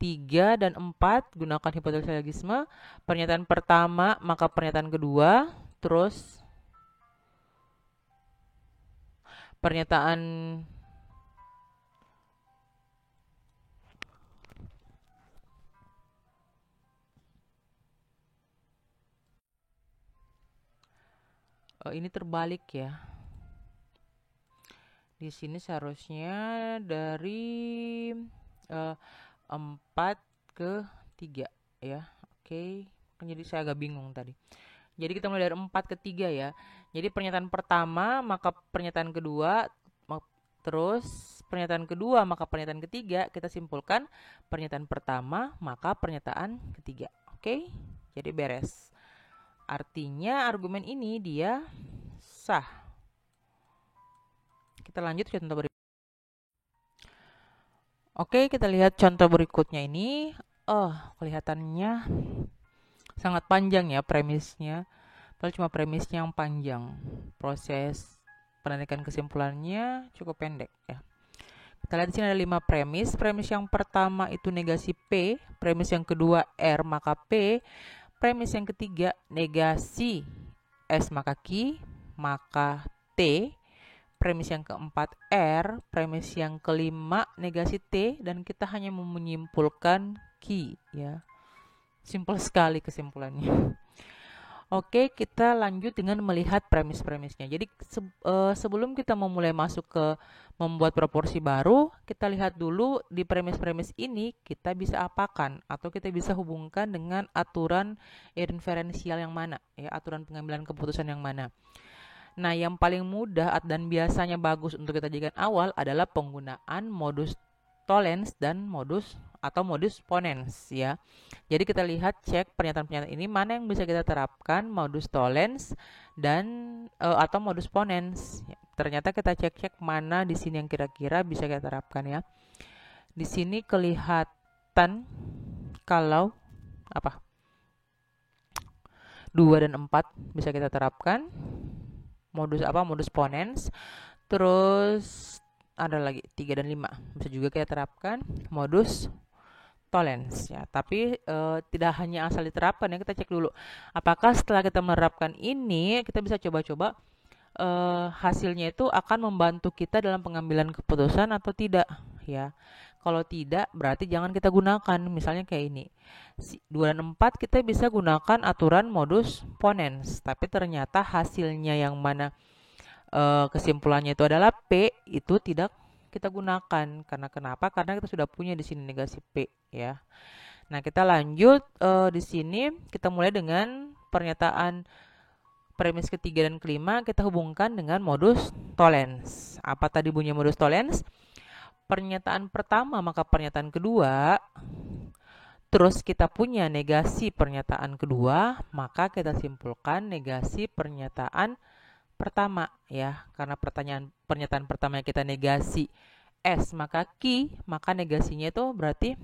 3 dan 4 gunakan hypothetical syllogism. Pernyataan pertama maka pernyataan kedua, terus pernyataan ini terbalik ya. Di sini seharusnya dari 4 ke 3 ya. Oke. Jadi saya agak bingung tadi. Jadi kita mulai dari 4 ke 3 ya. Jadi pernyataan pertama maka pernyataan kedua, terus pernyataan kedua maka pernyataan ketiga, kita simpulkan pernyataan pertama maka pernyataan ketiga. Oke? Jadi beres. Artinya argumen ini dia sah. Kita lanjut ke contoh berikutnya. Oke, kita lihat contoh berikutnya ini. Kelihatannya sangat panjang ya premisnya. Padahal cuma premisnya yang panjang. Proses penarikan kesimpulannya cukup pendek ya. Kita lihat di sini ada 5 premis. Premis yang pertama itu negasi P, premis yang kedua R maka P, premis yang ketiga negasi S maka Q maka T, premis yang keempat R, premis yang kelima negasi T, dan kita hanya mau menyimpulkan Q ya. Simpel sekali kesimpulannya. Oke, kita lanjut dengan melihat premis-premisnya. Jadi sebelum kita memulai masuk ke membuat proporsi baru, kita lihat dulu di premis-premis ini kita bisa apakan atau kita bisa hubungkan dengan aturan inferensial yang mana, ya, aturan pengambilan keputusan yang mana. Nah, yang paling mudah dan biasanya bagus untuk kita jadikan awal adalah penggunaan modus tollens dan modus ponens ya. Jadi kita lihat cek pernyataan-pernyataan ini mana yang bisa kita terapkan modus tollens dan atau modus ponens. Ya, ternyata kita cek-cek mana di sini yang kira-kira bisa kita terapkan ya. Di sini kelihatan kalau 2 dan 4 bisa kita terapkan. Modus ponens. Terus ada lagi 3 dan 5 bisa juga kita terapkan modus tollens ya. Tapi tidak hanya asal diterapkan ya, kita cek dulu apakah setelah kita menerapkan ini kita bisa coba-coba hasilnya itu akan membantu kita dalam pengambilan keputusan atau tidak ya. Kalau tidak berarti jangan kita gunakan. Misalnya kayak ini 2 dan 4 kita bisa gunakan aturan modus ponens, tapi ternyata hasilnya yang mana kesimpulannya itu adalah P, itu tidak kita gunakan. Karena kenapa? Karena kita sudah punya di sini negasi P ya. Nah, kita lanjut di sini kita mulai dengan pernyataan premis ketiga dan kelima, kita hubungkan dengan modus tollens. Apa tadi bunyi modus tollens? Pernyataan pertama maka pernyataan kedua, terus kita punya negasi pernyataan kedua, maka kita simpulkan negasi pernyataan pertama ya. Karena pernyataan pertama kita negasi S maka Q, maka negasinya itu berarti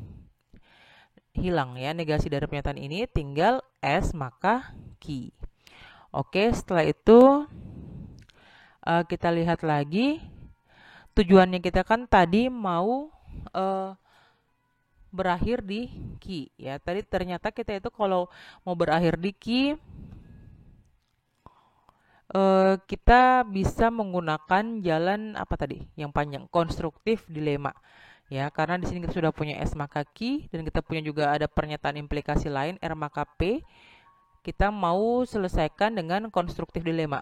hilang ya. Negasi dari pernyataan ini tinggal S maka Q. Oke, setelah itu kita lihat lagi tujuannya kita kan tadi mau berakhir di Q ya. Tadi ternyata kita itu kalau mau berakhir di Q kita bisa menggunakan jalan apa tadi yang panjang, konstruktif dilema ya. Karena di sini kita sudah punya S maka Q dan kita punya juga ada pernyataan implikasi lain R maka P. Kita mau selesaikan dengan konstruktif dilema,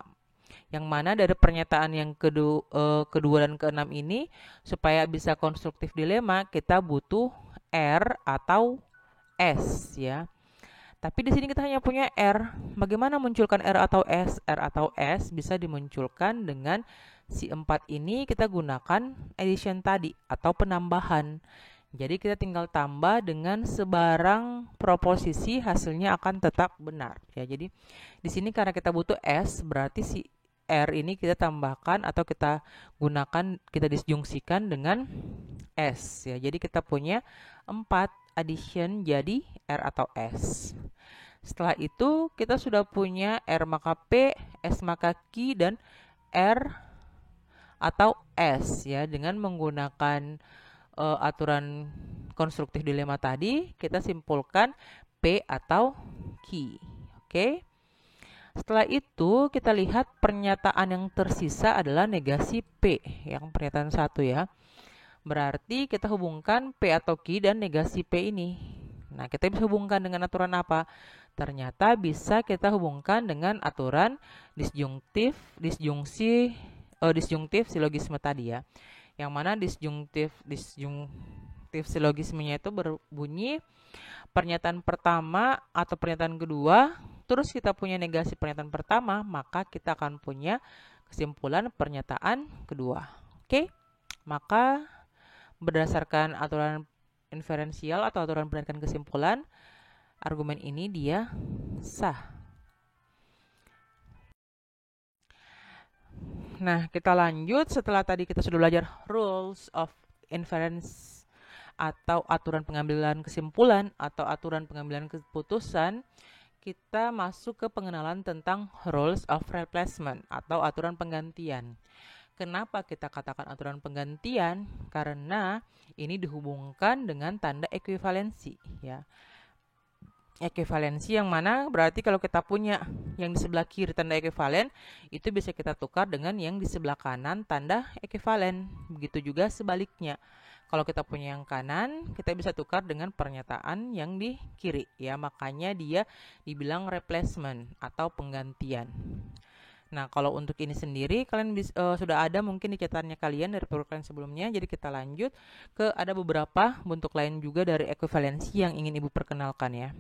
yang mana dari pernyataan yang kedua dan keenam ini supaya bisa konstruktif dilema kita butuh R atau S ya. Tapi di sini kita hanya punya R. Bagaimana munculkan R atau S? R atau S bisa dimunculkan dengan si 4 ini kita gunakan addition tadi atau penambahan. Jadi kita tinggal tambah dengan sebarang proposisi, hasilnya akan tetap benar ya. Jadi di sini karena kita butuh S, berarti si R ini kita tambahkan atau kita gunakan, kita disjungsikan dengan S ya. Jadi kita punya 4 addition jadi R atau S. Setelah itu kita sudah punya R maka P, S maka Q, dan R atau S ya. Dengan menggunakan aturan konstruktif dilema tadi, kita simpulkan P atau Q. Oke. Setelah itu kita lihat pernyataan yang tersisa adalah negasi P, yang pernyataan 1 ya. Berarti kita hubungkan P atau Q dan negasi P ini. Nah, kita bisa hubungkan dengan aturan apa? Ternyata bisa kita hubungkan dengan aturan disjungtif silogisme tadi ya. Yang mana disjungtif silogismenya itu berbunyi pernyataan pertama atau pernyataan kedua, terus kita punya negasi pernyataan pertama, maka kita akan punya kesimpulan pernyataan kedua. Oke? Maka berdasarkan aturan inferensial atau aturan penarikan kesimpulan, argumen ini dia sah. Nah, kita lanjut setelah tadi kita sudah belajar rules of inference atau aturan pengambilan kesimpulan atau aturan pengambilan keputusan, kita masuk ke pengenalan tentang rules of replacement atau aturan penggantian. Kenapa kita katakan aturan penggantian? Karena ini dihubungkan dengan tanda ekuivalensi ya. Ekuivalensi yang mana berarti kalau kita punya yang di sebelah kiri tanda ekuivalen, itu bisa kita tukar dengan yang di sebelah kanan tanda ekuivalen. Begitu juga sebaliknya. Kalau kita punya yang kanan, kita bisa tukar dengan pernyataan yang di kiri ya. Makanya dia dibilang replacement atau penggantian. Nah, kalau untuk ini sendiri kalian sudah ada mungkin di catatannya kalian dari program sebelumnya. Jadi kita lanjut ke ada beberapa bentuk lain juga dari ekuivalensi yang ingin Ibu perkenalkan ya.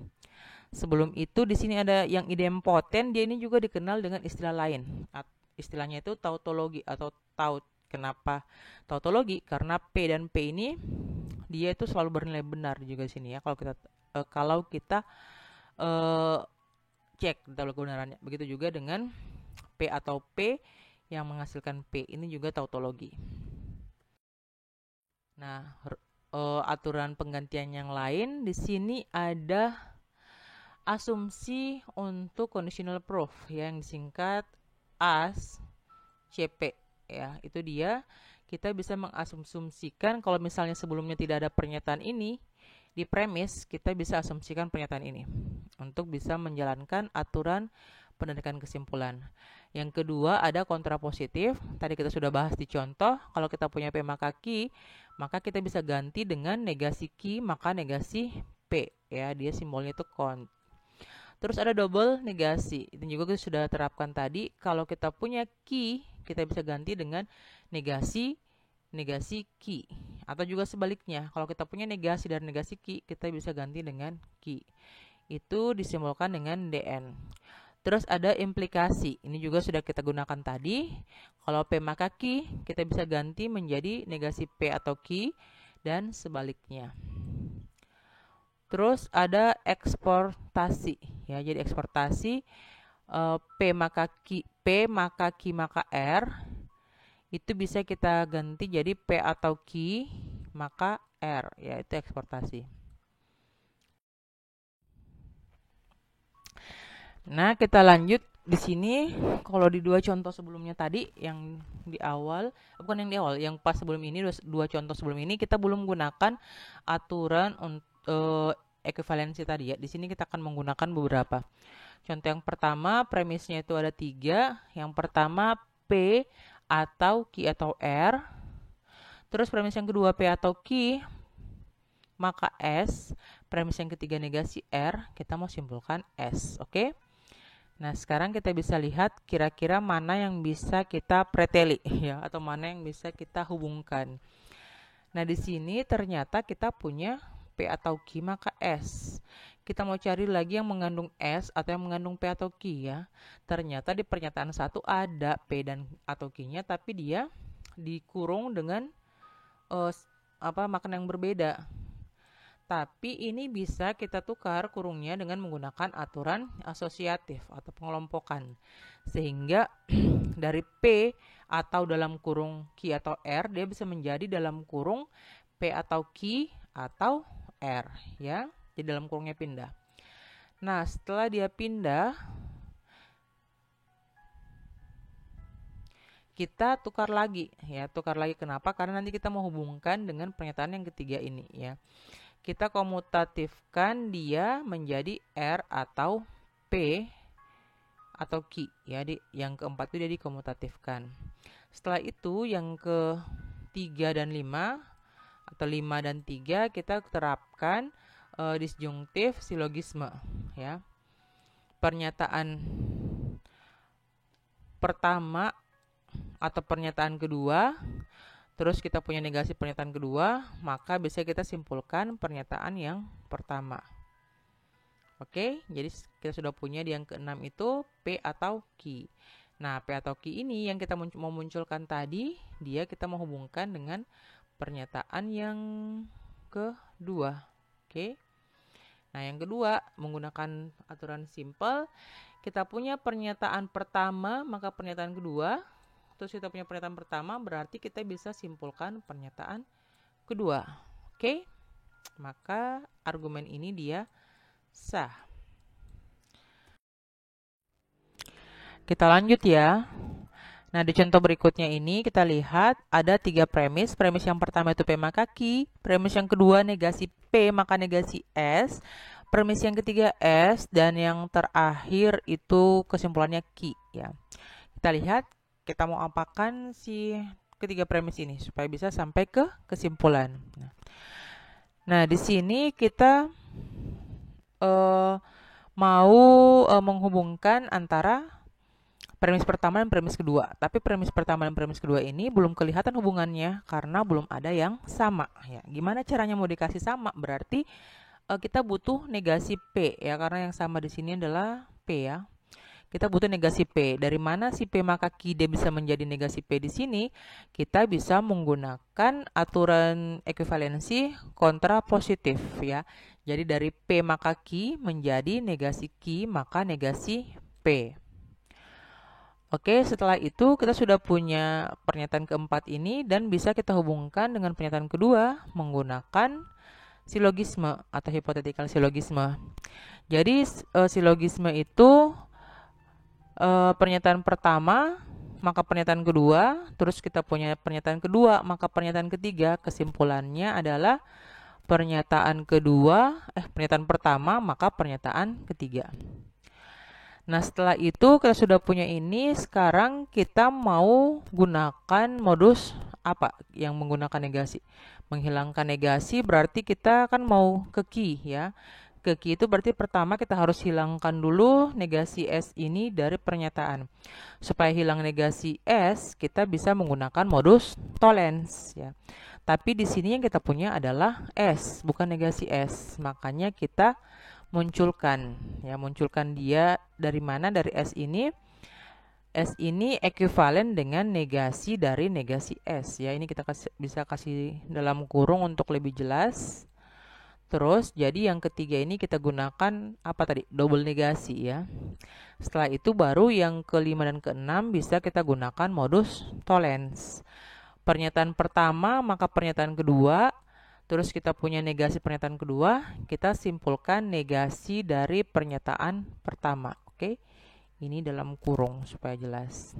Sebelum itu di sini ada yang idempoten, dia ini juga dikenal dengan istilah lain. Istilahnya itu tautologi atau taut. Kenapa tautologi? Karena P dan P ini dia itu selalu bernilai benar juga di sini ya. Kalau kita cek data kebenarannya. Begitu juga dengan P atau P yang menghasilkan P, ini juga tautologi. Nah, aturan penggantian yang lain di sini ada asumsi untuk conditional proof yang disingkat AS CP ya. Itu dia, kita bisa mengasumsikan kalau misalnya sebelumnya tidak ada pernyataan ini di premis, kita bisa asumsikan pernyataan ini untuk bisa menjalankan aturan penarikan kesimpulan. Yang kedua ada kontrapositif. Tadi kita sudah bahas di contoh. Kalau kita punya P maka Q, maka kita bisa ganti dengan negasi Q maka negasi P ya. Dia simbolnya itu kont. Terus ada double negasi. Itu juga kita sudah terapkan tadi. Kalau kita punya Q, kita bisa ganti dengan negasi Q. Atau juga sebaliknya. Kalau kita punya negasi dan negasi Q, kita bisa ganti dengan Q. Itu disimbolkan dengan DN. Terus ada implikasi. Ini juga sudah kita gunakan tadi. Kalau P maka Q, kita bisa ganti menjadi negasi P atau Q dan sebaliknya. Terus ada eksportasi ya. Jadi eksportasi P maka Q maka R itu bisa kita ganti jadi P atau Q maka R ya, itu eksportasi. Nah, kita lanjut di sini. Kalau di dua contoh sebelumnya tadi yang di awal, bukan yang di awal, yang pas sebelum ini, dua contoh sebelum ini kita belum menggunakan aturan untuk ekuivalensi tadi ya. Di sini kita akan menggunakan beberapa. Contoh yang pertama, premisnya itu ada 3. Yang pertama P atau Q atau R. Terus premis yang kedua P atau Q maka S. Premis yang ketiga negasi R. Kita mau simpulkan S. Oke? Nah, sekarang kita bisa lihat kira-kira mana yang bisa kita preteli ya, atau mana yang bisa kita hubungkan. Nah, di sini ternyata kita punya P atau Q maka S. Kita mau cari lagi yang mengandung S atau yang mengandung P atau Q ya. Ternyata di pernyataan 1 ada P dan atau Q-nya, tapi dia dikurung dengan makna yang berbeda. Tapi ini bisa kita tukar kurungnya dengan menggunakan aturan asosiatif atau pengelompokan. Sehingga dari P atau dalam kurung Q atau R, dia bisa menjadi dalam kurung P atau Q atau R ya. jadi dalam kurungnya pindah. Nah, setelah dia pindah, kita tukar lagi ya. Tukar lagi kenapa? Karena nanti kita mau hubungkan dengan pernyataan yang ketiga ini ya. Kita komutatifkan dia menjadi R atau P atau Q ya. Yang keempat itu dia dikomutatifkan. Setelah itu yang ke 3 dan 5 atau 5 dan 3 kita terapkan disjungtif silogisme ya. Pernyataan pertama atau pernyataan kedua, terus kita punya negasi pernyataan kedua, maka bisa kita simpulkan pernyataan yang pertama. Oke, jadi kita sudah punya di yang keenam itu P atau Q. Nah, P atau Q ini yang kita mau munculkan tadi, dia kita mau hubungkan dengan pernyataan yang kedua. Oke. Nah, yang kedua menggunakan aturan simple, kita punya pernyataan pertama, maka pernyataan kedua. Terus kita punya pernyataan pertama, berarti kita bisa simpulkan pernyataan kedua. Oke? Maka argumen ini dia sah. Kita lanjut ya. Nah, di contoh berikutnya ini kita lihat ada 3 premis. Premis yang pertama itu P maka Q. Premis yang kedua negasi P maka negasi S. Premis yang ketiga S. Dan yang terakhir itu kesimpulannya Q ya. Kita lihat. Kita mau apakan si ketiga premis ini supaya bisa sampai ke kesimpulan. Nah, di sini kita mau menghubungkan antara premis pertama dan premis kedua. Tapi premis pertama dan premis kedua ini belum kelihatan hubungannya karena belum ada yang sama. Ya, gimana caranya mau dikasih sama? Berarti kita butuh negasi P ya, karena yang sama di sini adalah P ya. Kita butuh negasi P. Dari mana si P maka Q dia bisa menjadi negasi P di sini? Kita bisa menggunakan aturan ekuivalensi kontrapositif ya. Jadi dari P maka Q menjadi negasi Q maka negasi P. Oke, setelah itu kita sudah punya pernyataan keempat ini dan bisa kita hubungkan dengan pernyataan kedua menggunakan silogisme atau hypothetical silogisme. Jadi silogisme itu pernyataan pertama, maka pernyataan kedua, terus kita punya pernyataan kedua, maka pernyataan ketiga, kesimpulannya adalah pernyataan pertama, maka pernyataan ketiga. Nah, setelah itu kita sudah punya ini, sekarang kita mau gunakan modus apa yang menggunakan negasi? Menghilangkan negasi berarti kita kan mau ke Q ya. Ke Q itu berarti pertama kita harus hilangkan dulu negasi S ini dari pernyataan. Supaya hilang negasi S, kita bisa menggunakan modus tollens ya. Tapi di sini yang kita punya adalah S, bukan negasi S. Makanya kita munculkan dia dari mana? Dari S ini. S ini ekuivalen dengan negasi dari negasi S ya. Ini kita bisa kasih dalam kurung untuk lebih jelas. Terus, jadi yang ketiga ini kita gunakan apa tadi? Double negasi ya. Setelah itu baru yang kelima dan keenam bisa kita gunakan modus tollens. Pernyataan pertama, maka pernyataan kedua. Terus kita punya negasi pernyataan kedua. Kita simpulkan negasi dari pernyataan pertama. Oke, ini dalam kurung supaya jelas.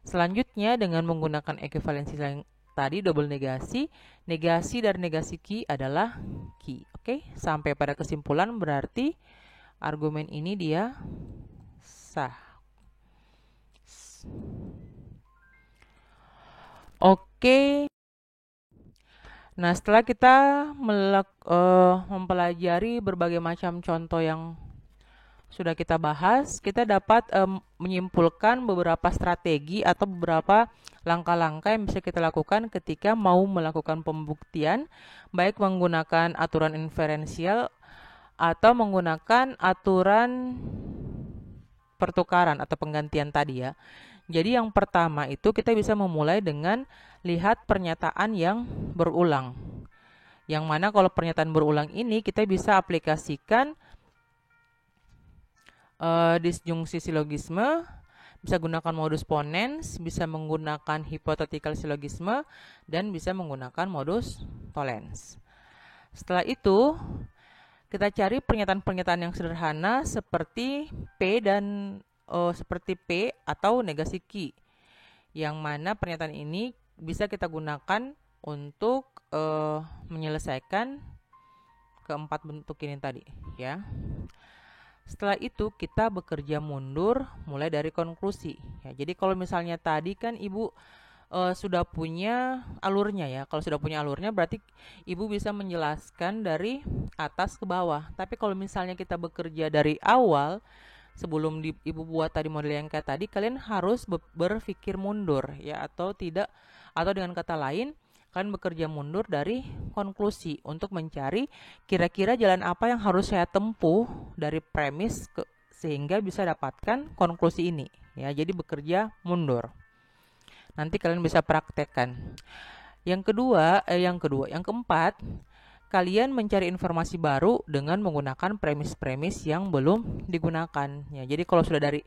Selanjutnya dengan menggunakan ekuivalensi tadi double negasi dari negasi Q adalah Q. Oke, sampai pada kesimpulan berarti argumen ini dia sah. Oke. Nah, setelah kita mempelajari berbagai macam contoh yang sudah kita bahas, kita dapat menyimpulkan beberapa strategi atau beberapa langkah-langkah yang bisa kita lakukan ketika mau melakukan pembuktian, baik menggunakan aturan inferensial atau menggunakan aturan pertukaran atau penggantian tadi ya. Jadi yang pertama itu kita bisa memulai dengan lihat pernyataan yang berulang. Yang mana kalau pernyataan berulang ini kita bisa aplikasikan disjungsi silogisme, bisa gunakan modus ponens, bisa menggunakan hypothetical silogisme, dan bisa menggunakan modus tollens. Setelah itu, Kita cari pernyataan-pernyataan yang sederhana seperti seperti P atau negasi Q, yang mana pernyataan ini bisa kita gunakan untuk menyelesaikan keempat bentuk ini tadi, ya. Setelah itu kita bekerja mundur mulai dari konklusi. Ya, jadi kalau misalnya tadi kan Ibu sudah punya alurnya ya. Kalau sudah punya alurnya berarti Ibu bisa menjelaskan dari atas ke bawah. Tapi kalau misalnya kita bekerja dari awal, sebelum Ibu buat tadi model yang kayak tadi, kalian harus berpikir mundur ya, atau tidak, atau dengan kata lain kalian bekerja mundur dari konklusi untuk mencari kira-kira jalan apa yang harus saya tempuh dari premis sehingga bisa dapatkan konklusi ini ya. Jadi bekerja mundur. Nanti kalian bisa praktekkan. Yang keempat, kalian mencari informasi baru dengan menggunakan premis-premis yang belum digunakan. Ya, jadi kalau sudah dari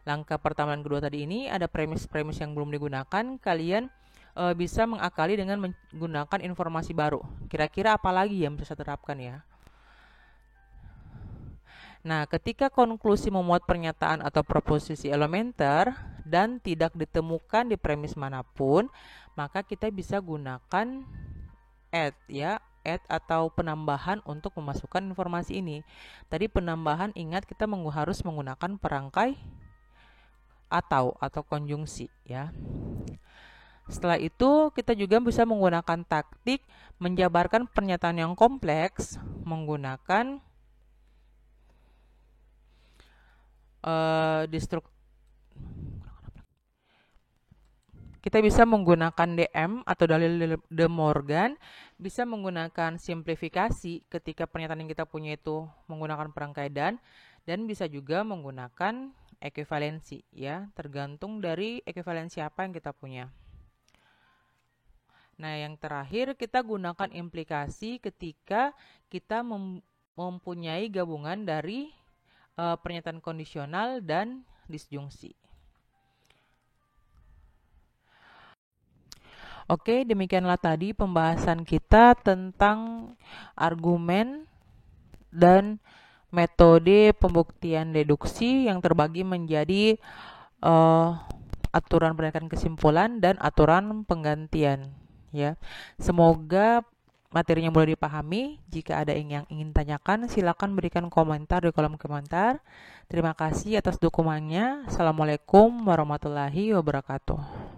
langkah pertama dan kedua tadi ini ada premis-premis yang belum digunakan, kalian bisa mengakali dengan menggunakan informasi baru. Kira-kira apa lagi yang bisa saya terapkan ya? Nah, ketika konklusi memuat pernyataan atau proposisi elementer dan tidak ditemukan di premis manapun, maka kita bisa gunakan add ya, add atau penambahan untuk memasukkan informasi ini. Tadi penambahan, ingat kita harus menggunakan perangkai atau konjungsi ya. Setelah itu kita juga bisa menggunakan taktik menjabarkan pernyataan yang kompleks menggunakan kita bisa menggunakan DM atau dalil De Morgan, bisa menggunakan simplifikasi ketika pernyataan yang kita punya itu menggunakan perangkai dan bisa juga menggunakan ekuivalensi ya, tergantung dari ekuivalensi apa yang kita punya. Nah, yang terakhir kita gunakan implikasi ketika kita mempunyai gabungan dari pernyataan kondisional dan disjungsi. Oke, demikianlah tadi pembahasan kita tentang argumen dan metode pembuktian deduksi yang terbagi menjadi aturan berdasarkan kesimpulan dan aturan penggantian ya. Semoga materinya mudah dipahami. Jika ada yang ingin tanyakan, silakan berikan komentar di kolom komentar. Terima kasih atas dukungannya. Assalamualaikum warahmatullahi wabarakatuh.